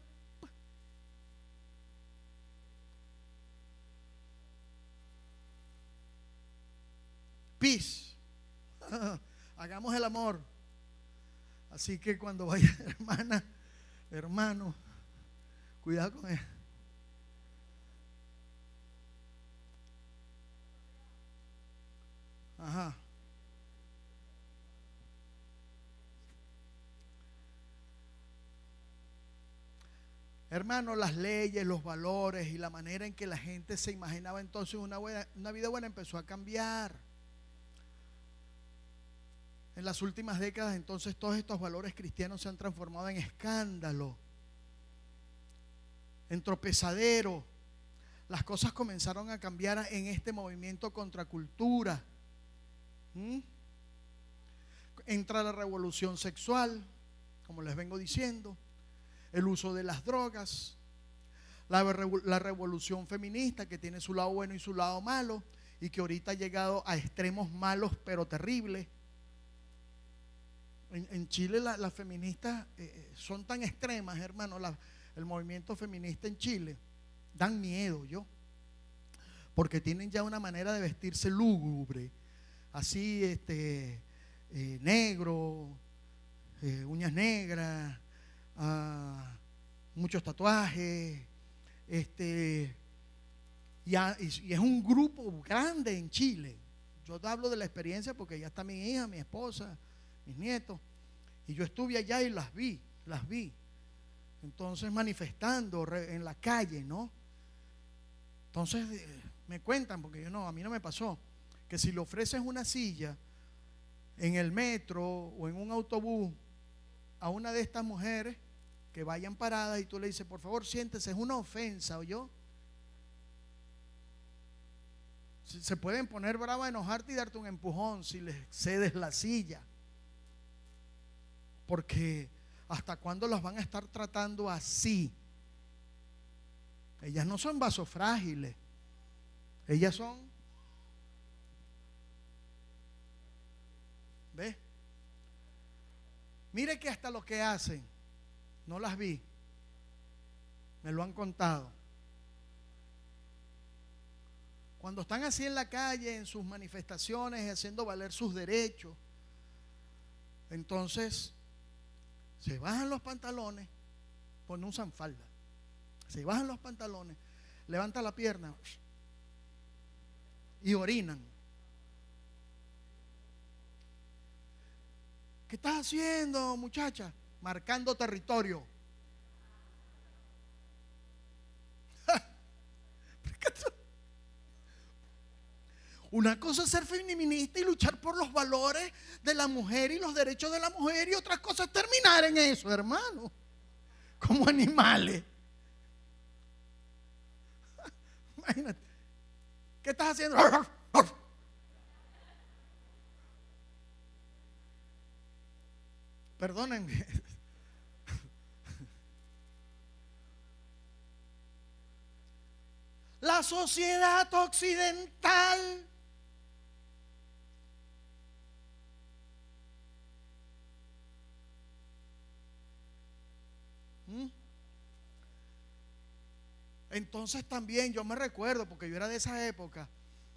Peace. Hagamos el amor. Así que cuando vaya, hermano, cuidado con él. Ajá. Hermano, las leyes, los valores y la manera en que la gente se imaginaba entonces una vida buena empezó a cambiar. En las últimas décadas, entonces, todos estos valores cristianos se han transformado en escándalo, en tropezadero. Las cosas comenzaron a cambiar en este movimiento contracultura. Entra la revolución sexual, como les vengo diciendo, el uso de las drogas, la revolución feminista, que tiene su lado bueno y su lado malo, y que ahorita ha llegado a extremos malos pero terribles. En Chile las feministas son tan extremas, hermano. El movimiento feminista en Chile dan miedo, porque tienen ya una manera de vestirse lúgubre, así negro, uñas negras, muchos tatuajes, y es un grupo grande en Chile. Yo te hablo de la experiencia porque ya está mi hija, mi esposa, mis nietos, y yo estuve allá y las vi, entonces manifestando en la calle, ¿no? Entonces me cuentan, porque a mí no me pasó, que si le ofreces una silla en el metro o en un autobús a una de estas mujeres que vayan paradas y tú le dices, por favor siéntese, es una ofensa, ¿oyó? Se pueden poner brava, enojarte y darte un empujón si les cedes la silla. Porque ¿Hasta cuándo las van a estar tratando así? Ellas no son vasos frágiles. Ellas son, ¿ves? Mire que hasta lo que hacen, no las vi, me lo han contado. Cuando están así en la calle, en sus manifestaciones, haciendo valer sus derechos, entonces se bajan los pantalones, pues no usan falda, se bajan los pantalones, levantan la pierna y orinan. ¿Qué estás haciendo, muchacha? Marcando territorio. Una cosa es ser feminista y luchar por los valores de la mujer y los derechos de la mujer, y otra cosa es terminar en eso, hermano, como animales. Imagínate. ¿Qué estás haciendo? Perdónenme. La sociedad occidental entonces también yo me recuerdo, porque yo era de esa época.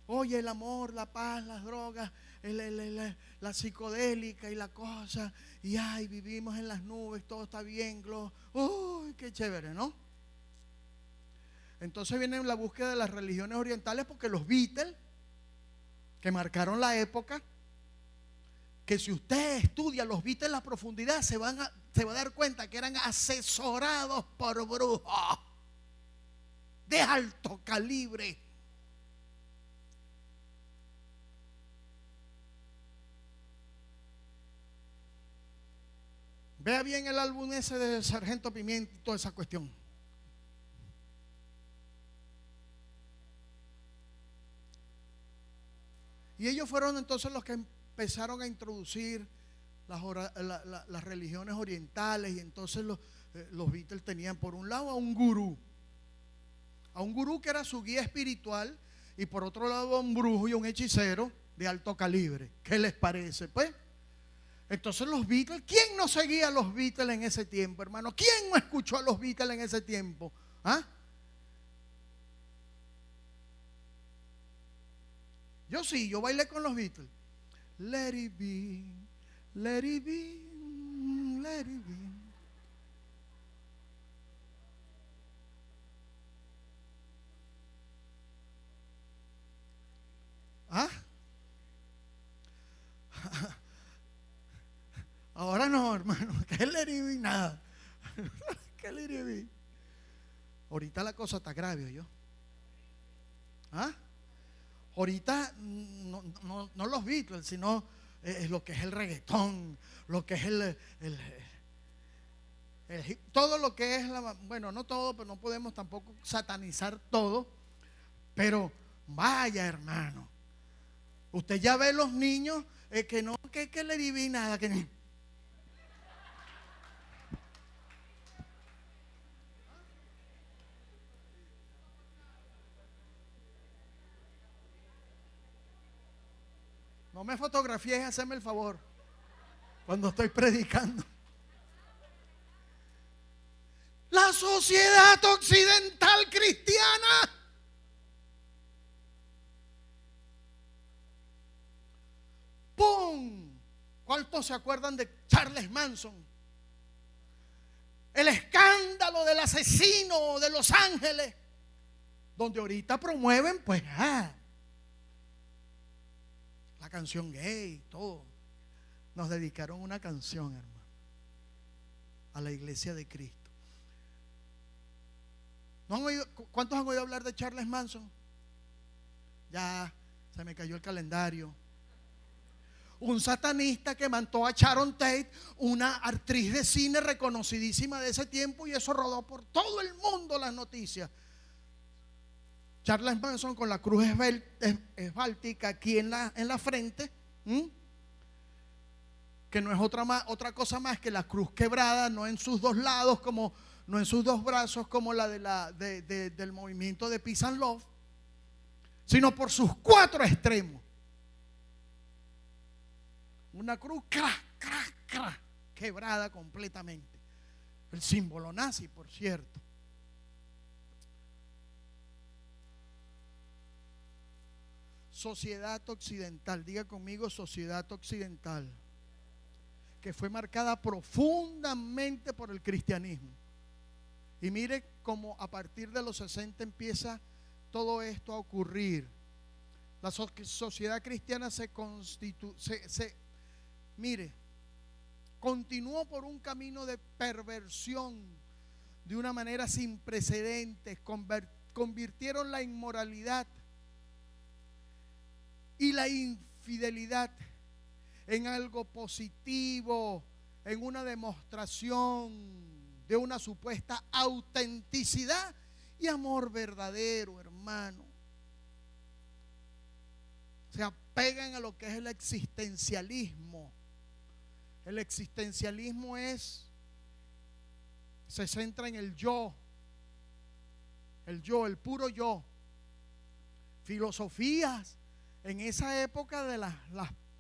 Oye, el amor, la paz, las drogas, la psicodélica y la cosa, y ay, vivimos en las nubes, todo está bien, uy, qué chévere, ¿no? Entonces viene la búsqueda de las religiones orientales, porque los Beatles, que marcaron la época, que si usted estudia los Beatles en la profundidad, se va a dar cuenta que eran asesorados por brujos de alto calibre. Vea bien el álbum ese de Sargento Pimienta y toda esa cuestión. Y ellos fueron entonces los que empezaron a introducir las religiones orientales, y entonces los Beatles tenían por un lado a un gurú que era su guía espiritual, y por otro lado a un brujo y un hechicero de alto calibre. ¿Qué les parece, pues? Entonces los Beatles, ¿quién no seguía a los Beatles en ese tiempo, hermano? ¿Quién no escuchó a los Beatles en ese tiempo? ¿Ah? Yo sí, yo bailé con los Beatles. Let it be, let it be, let it be. ¿Ah? Ahora no, hermano. ¿Qué let it be? Nada. ¿Qué let it be? Ahorita la cosa está grave, ¿yo? ¿Ah? Ahorita no los Beatles, sino lo que es el reggaetón, lo que es todo lo que es bueno, no todo, pero no podemos tampoco satanizar todo. Pero vaya, hermano, usted ya ve los niños que no, que le diví nada, que ni. No me fotografíes, haceme el favor cuando estoy predicando. La sociedad occidental cristiana ¡pum! ¿Cuántos se acuerdan de Charles Manson? El escándalo del asesino de Los Ángeles, donde ahorita promueven pues la canción gay, todo. Nos dedicaron una canción, hermano, a la iglesia de Cristo. ¿No han oído? ¿Cuántos han oído hablar de Charles Manson? Ya se me cayó el calendario. Un satanista que mató a Sharon Tate, una actriz de cine reconocidísima de ese tiempo, y eso rodó por todo el mundo las noticias. Charles Manson con la cruz esbáltica aquí en la frente, que no es otra cosa más que la cruz quebrada, no en sus dos lados, no en sus dos brazos como la del movimiento de Peace and Love, sino por sus cuatro extremos. Una cruz quebrada completamente. El símbolo nazi, por cierto. Sociedad occidental, diga conmigo, sociedad occidental, que fue marcada profundamente por el cristianismo. Y mire cómo a partir de los 60 empieza todo esto a ocurrir. La sociedad cristiana continuó por un camino de perversión de una manera sin precedentes. Convirtieron la inmoralidad y la infidelidad en algo positivo, en una demostración de una supuesta autenticidad y amor verdadero, hermano. Se apegan a lo que es el existencialismo. El existencialismo se centra en el yo, el puro yo. Filosofías en esa época de las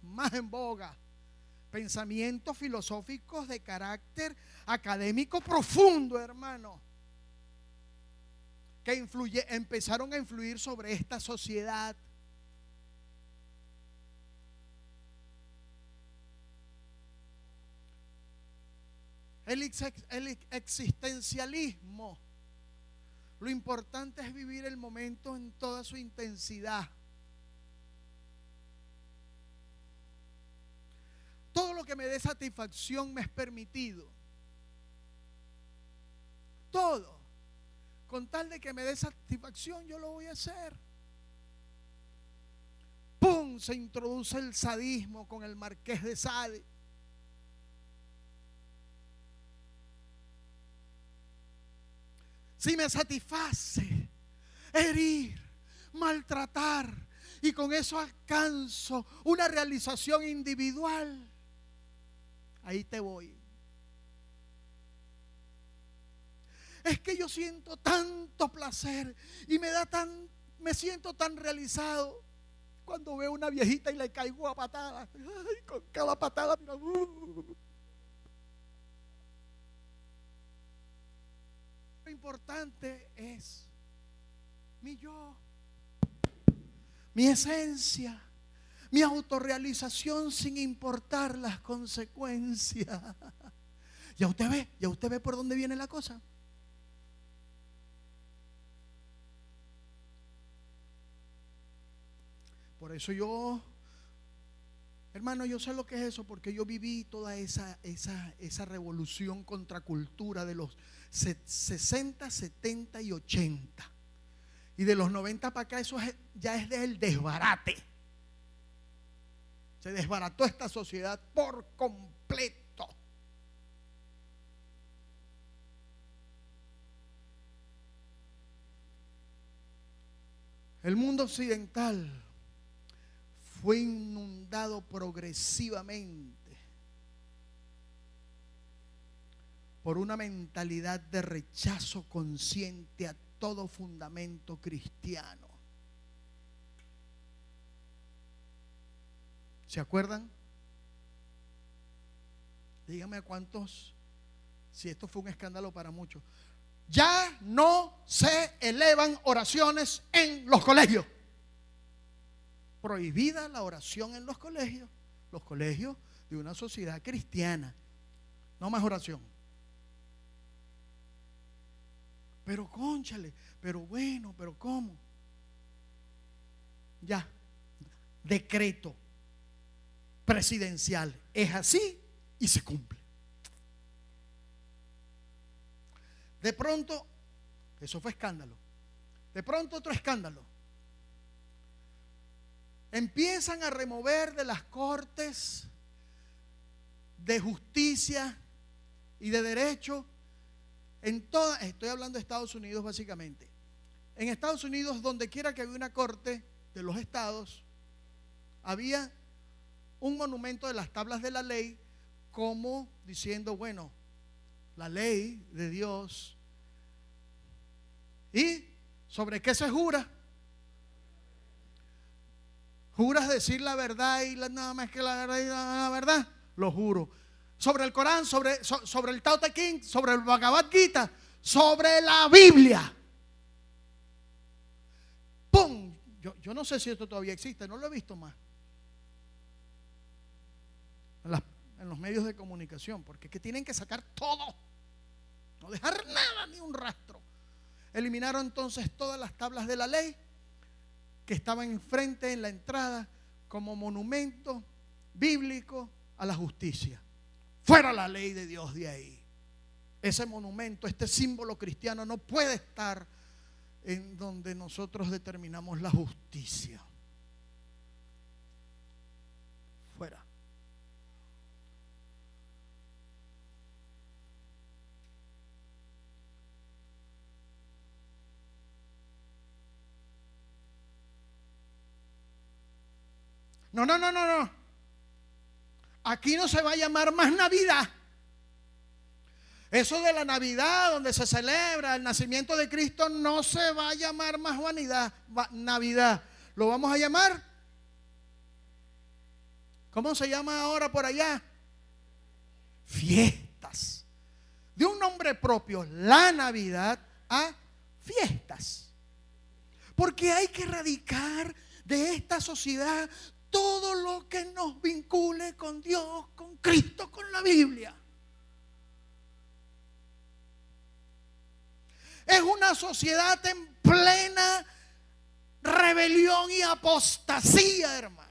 más en boga, pensamientos filosóficos de carácter académico profundo, hermano, que empezaron a influir sobre esta sociedad. El existencialismo, lo importante es vivir el momento en toda su intensidad. Todo lo que me dé satisfacción me es permitido. Todo. Con tal de que me dé satisfacción, yo lo voy a hacer. ¡Pum! Se introduce el sadismo con el Marqués de Sade. Si me satisface herir, maltratar, y con eso alcanzo una realización individual, ahí te voy. Es que yo siento tanto placer y me siento tan realizado cuando veo una viejita y le caigo a patadas. Ay, con cada patada, mira, Lo importante es mi yo, mi esencia, mi autorrealización sin importar las consecuencias. Ya usted ve por dónde viene la cosa. Por eso hermano, yo sé lo que es eso, porque yo viví toda esa revolución contracultura de los 60, 70 y 80. Y de los 90 para acá, ya es del desbarate. Se desbarató esta sociedad por completo. El mundo occidental fue inundado progresivamente por una mentalidad de rechazo consciente a todo fundamento cristiano. ¿Se acuerdan? Díganme a cuántos, si esto fue un escándalo para muchos. Ya no se elevan oraciones en los colegios. Prohibida la oración en los colegios de una sociedad cristiana. No más oración. Pero cónchale, pero bueno, pero ¿cómo? Ya, decreto presidencial, es así y se cumple. De pronto, eso fue escándalo. De pronto otro escándalo. Empiezan a remover de las cortes de justicia y de derecho estoy hablando de Estados Unidos básicamente. En Estados Unidos, donde quiera que había una corte de los estados, había un monumento de las tablas de la ley como diciendo, bueno, la ley de Dios. ¿Y sobre qué se jura? ¿Juras decir la verdad y nada más que la verdad y la verdad? Lo juro. Sobre el Corán, sobre el Tao Te Ching, sobre el Bhagavad Gita, sobre la Biblia. ¡Pum! Yo no sé si esto todavía existe, no lo he visto más en los medios de comunicación, porque es que tienen que sacar todo, no dejar nada, ni un rastro. Eliminaron entonces todas las tablas de la ley que estaban enfrente en la entrada como monumento bíblico a la justicia. Fuera la ley de Dios de ahí. Ese monumento, este símbolo cristiano no puede estar en donde nosotros determinamos la justicia. Fuera. No. Aquí no se va a llamar más Navidad. Eso de la Navidad, donde se celebra el nacimiento de Cristo, no se va a llamar más Navidad. Lo vamos a llamar, ¿cómo se llama ahora por allá? Fiestas. De un nombre propio, la Navidad, a fiestas. Porque hay que erradicar de esta sociedad todo lo que nos vincule con Dios, con Cristo, con la Biblia. Es una sociedad en plena rebelión y apostasía, hermano.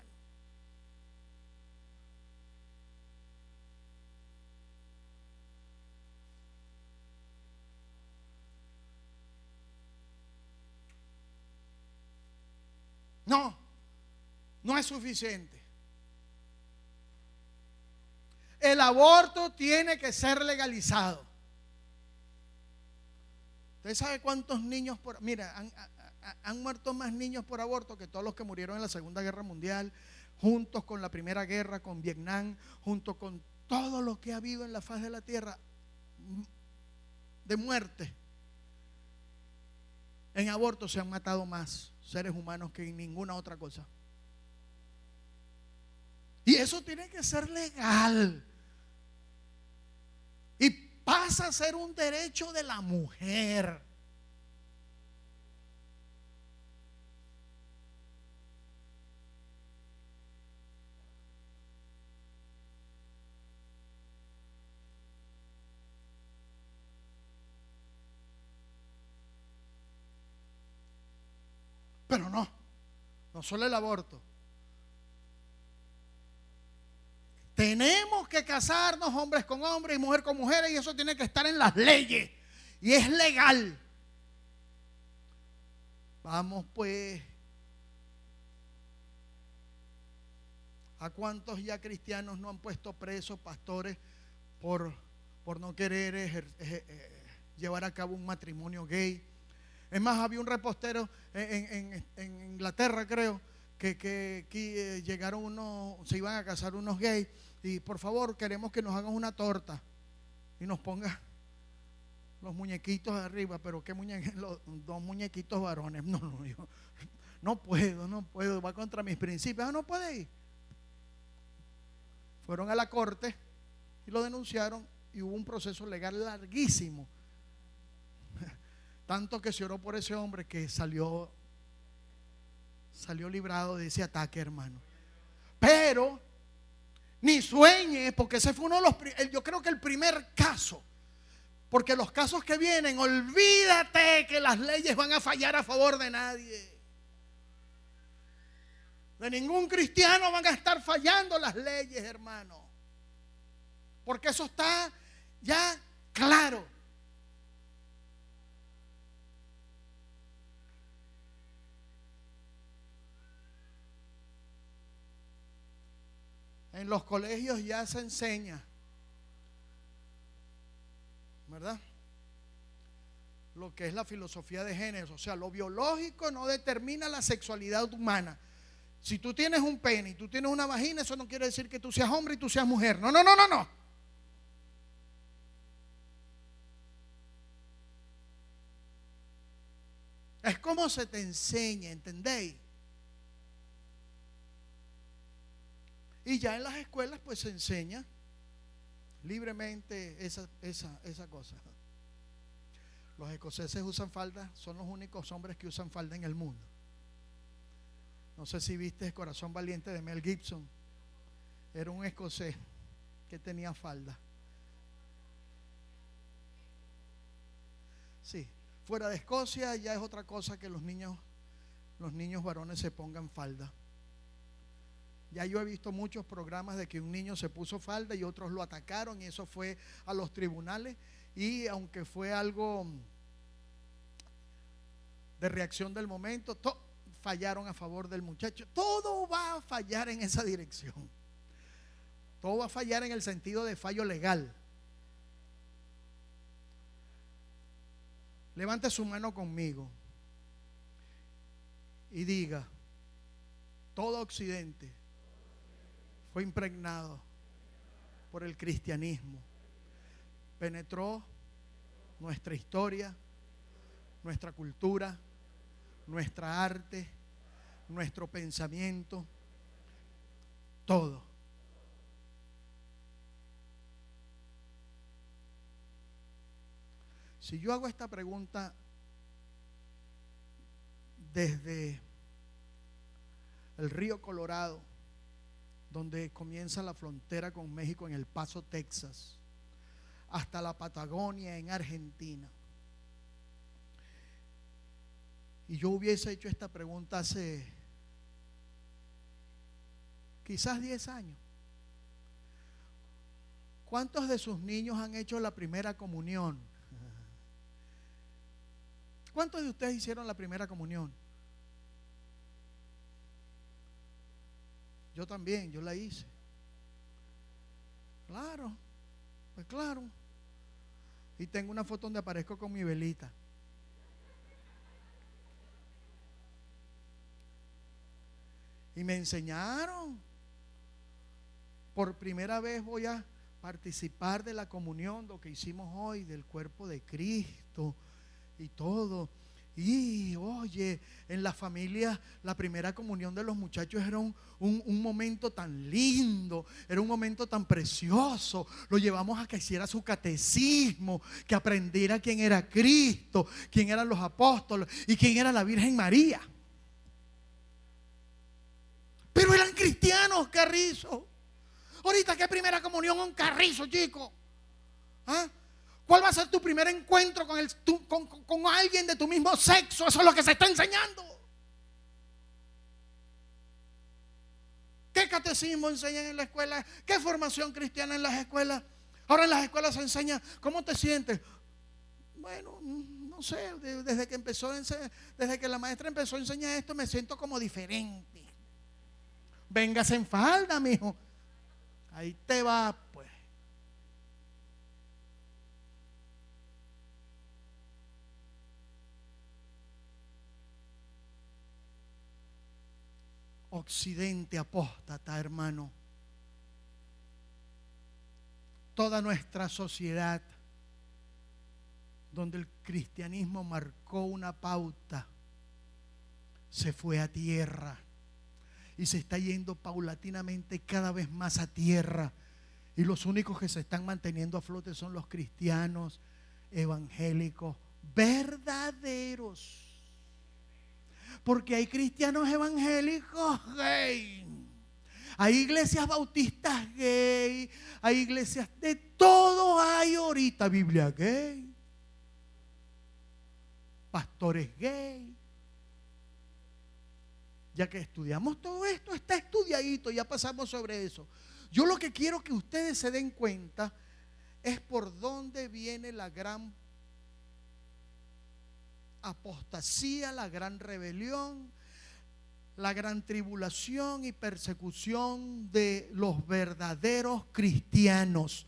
No es suficiente. El aborto tiene que ser legalizado. ¿Usted sabe cuántos niños han muerto más niños por aborto que todos los que murieron en la Segunda Guerra Mundial, juntos con la Primera Guerra, con Vietnam, junto con todo lo que ha habido en la faz de la tierra de muerte? En aborto se han matado más seres humanos que en ninguna otra cosa. Y eso tiene que ser legal. Y pasa a ser un derecho de la mujer. Pero no solo el aborto. Tenemos que casarnos hombres con hombres y mujer con mujeres, y eso tiene que estar en las leyes y es legal. Vamos pues, ¿a cuántos ya cristianos no han puesto presos pastores por no querer llevar a cabo un matrimonio gay? Es más, había un repostero en Inglaterra, creo, que llegaron se iban a casar unos gays, y por favor queremos que nos hagan una torta y nos pongan los muñequitos arriba. Pero qué los dos muñequitos varones. No puedo, va contra mis principios. No puede ir. Fueron a la corte y lo denunciaron y hubo un proceso legal larguísimo, tanto que se oró por ese hombre que salió librado de ese ataque, hermano. Pero ni sueñes, porque ese fue uno de los, yo creo que el primer caso. Porque los casos que vienen, olvídate que las leyes van a fallar a favor de nadie. De ningún cristiano van a estar fallando las leyes, hermano. Porque eso está ya claro. En los colegios ya se enseña, ¿verdad?, lo que es la filosofía de género. O sea, lo biológico no determina la sexualidad humana. Si tú tienes un pene y tú tienes una vagina, eso no quiere decir que tú seas hombre y tú seas mujer. No. Es como se te enseña, ¿entendéis? Y ya en las escuelas pues se enseña libremente esa cosa. Los escoceses usan falda, son los únicos hombres que usan falda en el mundo. No sé si viste Corazón Valiente de Mel Gibson. Era un escocés que tenía falda. Sí, fuera de Escocia ya es otra cosa que los niños varones se pongan falda. Ya yo he visto muchos programas de que un niño se puso falda y otros lo atacaron, y eso fue a los tribunales, y aunque fue algo de reacción del momento, fallaron a favor del muchacho. Todo va a fallar en esa dirección. Todo va a fallar en el sentido de fallo legal. Levante su mano conmigo y diga: todo Occidente fue impregnado por el cristianismo. Penetró nuestra historia, nuestra cultura, nuestra arte, nuestro pensamiento, todo. Si yo hago esta pregunta desde el río Colorado, donde comienza la frontera con México en El Paso, Texas, hasta la Patagonia en Argentina, y yo hubiese hecho esta pregunta hace quizás 10 años, ¿cuántos de sus niños han hecho la primera comunión? ¿Cuántos de ustedes hicieron la primera comunión? Yo también, yo la hice. Claro, pues claro. Y tengo una foto donde aparezco con mi velita. Y me enseñaron. Por primera vez voy a participar de la comunión, lo que hicimos hoy, del cuerpo de Cristo y todo. Y oye, en la familia la primera comunión de los muchachos era un momento tan lindo, era un momento tan precioso. Lo llevamos a que hiciera su catecismo, que aprendiera quién era Cristo, quién eran los apóstoles y quién era la Virgen María. Pero eran cristianos, Carrizo. Ahorita, ¿qué primera comunión? Un Carrizo, chico. ¿Ah? ¿Cuál va a ser tu primer encuentro con alguien de tu mismo sexo? Eso es lo que se está enseñando. ¿Qué catecismo enseñan en la escuela? ¿Qué formación cristiana en las escuelas? Ahora en las escuelas se enseña ¿cómo te sientes? Bueno, no sé, desde que la maestra empezó a enseñar esto me siento como diferente. Véngase en falda, mijo. Ahí te va, pues. Occidente apóstata, hermano. Toda nuestra sociedad, donde el cristianismo marcó una pauta, se fue a tierra y se está yendo paulatinamente cada vez más a tierra, y los únicos que se están manteniendo a flote son los cristianos evangélicos verdaderos. Porque hay cristianos evangélicos gay, hay iglesias bautistas gay, hay iglesias de todo, hay ahorita Biblia gay, pastores gay. Ya que estudiamos todo esto, está estudiadito, ya pasamos sobre eso. Yo lo que quiero que ustedes se den cuenta es por dónde viene la gran apostasía, la gran rebelión, la gran tribulación y persecución de los verdaderos cristianos.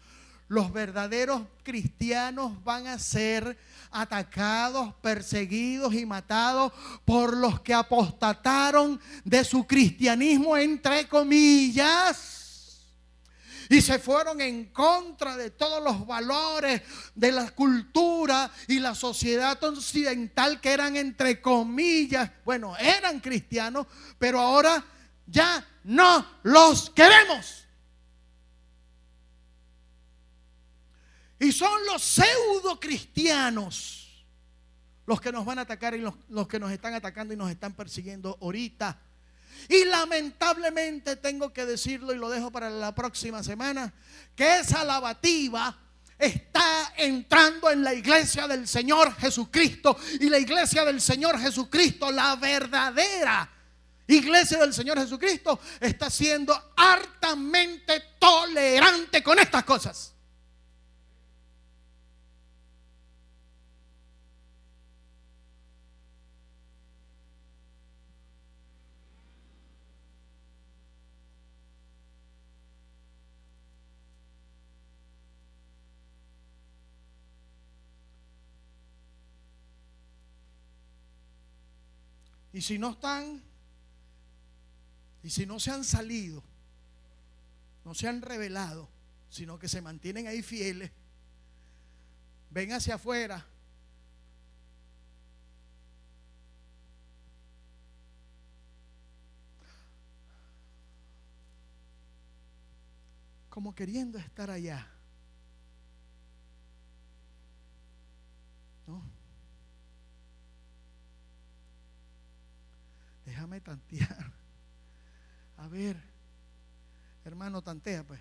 Los verdaderos cristianos van a ser atacados, perseguidos y matados por los que apostataron de su cristianismo, entre comillas. y se fueron en contra de todos los valores de la cultura y la sociedad occidental, que eran, entre comillas, bueno, eran cristianos, pero ahora ya no los queremos. Y son los pseudo cristianos los que nos van a atacar y los que nos están atacando y nos están persiguiendo ahorita. Y lamentablemente tengo que decirlo, y lo dejo para la próxima semana, que esa lavativa está entrando en la iglesia del Señor Jesucristo. Y la iglesia del Señor Jesucristo, la verdadera iglesia del Señor Jesucristo, está siendo hartamente tolerante con estas cosas. Y si no están, y si no se han salido, no se han revelado, sino que se mantienen ahí fieles, ven hacia afuera, como queriendo estar allá, ¿no? Déjame tantear. A ver, hermano, tantea pues.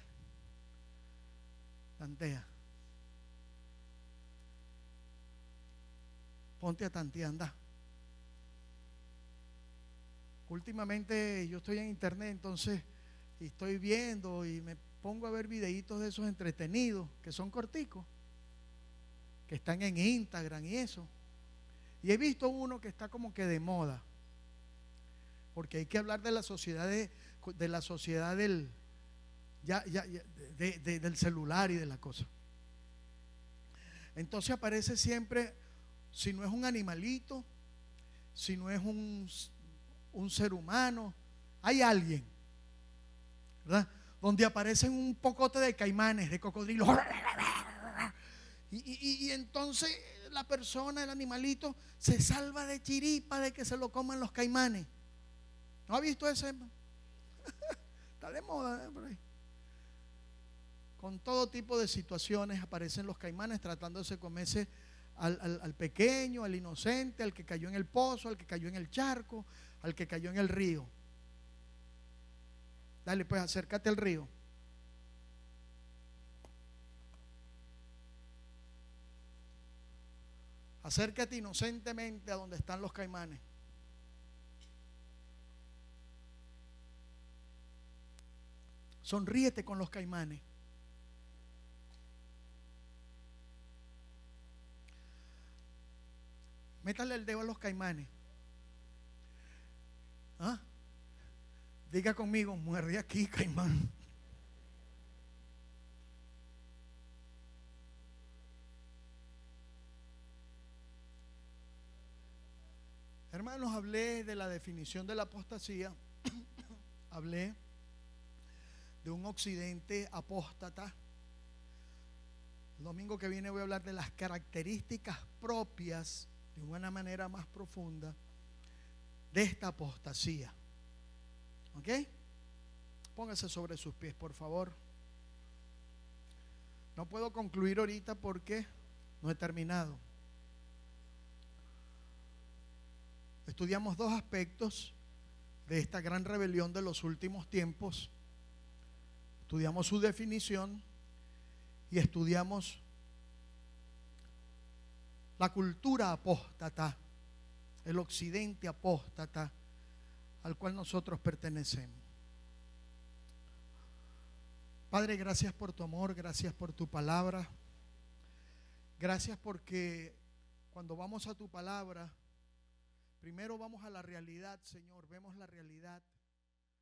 Tantea. Ponte a tantear, anda. Últimamente yo estoy en internet, entonces, y estoy viendo y me pongo a ver videitos de esos entretenidos, que son corticos, que están en Instagram y eso. Y he visto uno que está como que de moda, porque hay que hablar de la sociedad del del celular y de la cosa. Entonces aparece siempre, si no es un animalito, si no es un ser humano, hay alguien, ¿verdad? Donde aparecen un pocote de caimanes, de cocodrilos, y entonces la persona, el animalito, se salva de chiripa de que se lo coman los caimanes. ¿No ha visto ese? Está de moda, por ahí. Con todo tipo de situaciones aparecen los caimanes tratándose de comerse al pequeño, al inocente, al que cayó en el pozo, al que cayó en el charco, al que cayó en el río. Dale, pues, acércate al río. Acércate inocentemente a donde están los caimanes. Sonríete con los caimanes. Métale el dedo a los caimanes. ¿Ah? Diga conmigo, muerde aquí, caimán. Hermanos, hablé de la definición de la apostasía. Hablé de un occidente apóstata. El domingo que viene voy a hablar de las características propias, de una manera más profunda, de esta apostasía. ¿Ok? Póngase sobre sus pies, por favor. No puedo concluir ahorita porque no he terminado. Estudiamos dos aspectos de esta gran rebelión de los últimos tiempos. Estudiamos su definición y estudiamos la cultura apóstata, el occidente apóstata al cual nosotros pertenecemos. Padre, gracias por tu amor, gracias por tu palabra. Gracias porque cuando vamos a tu palabra, primero vamos a la realidad, Señor, vemos la realidad.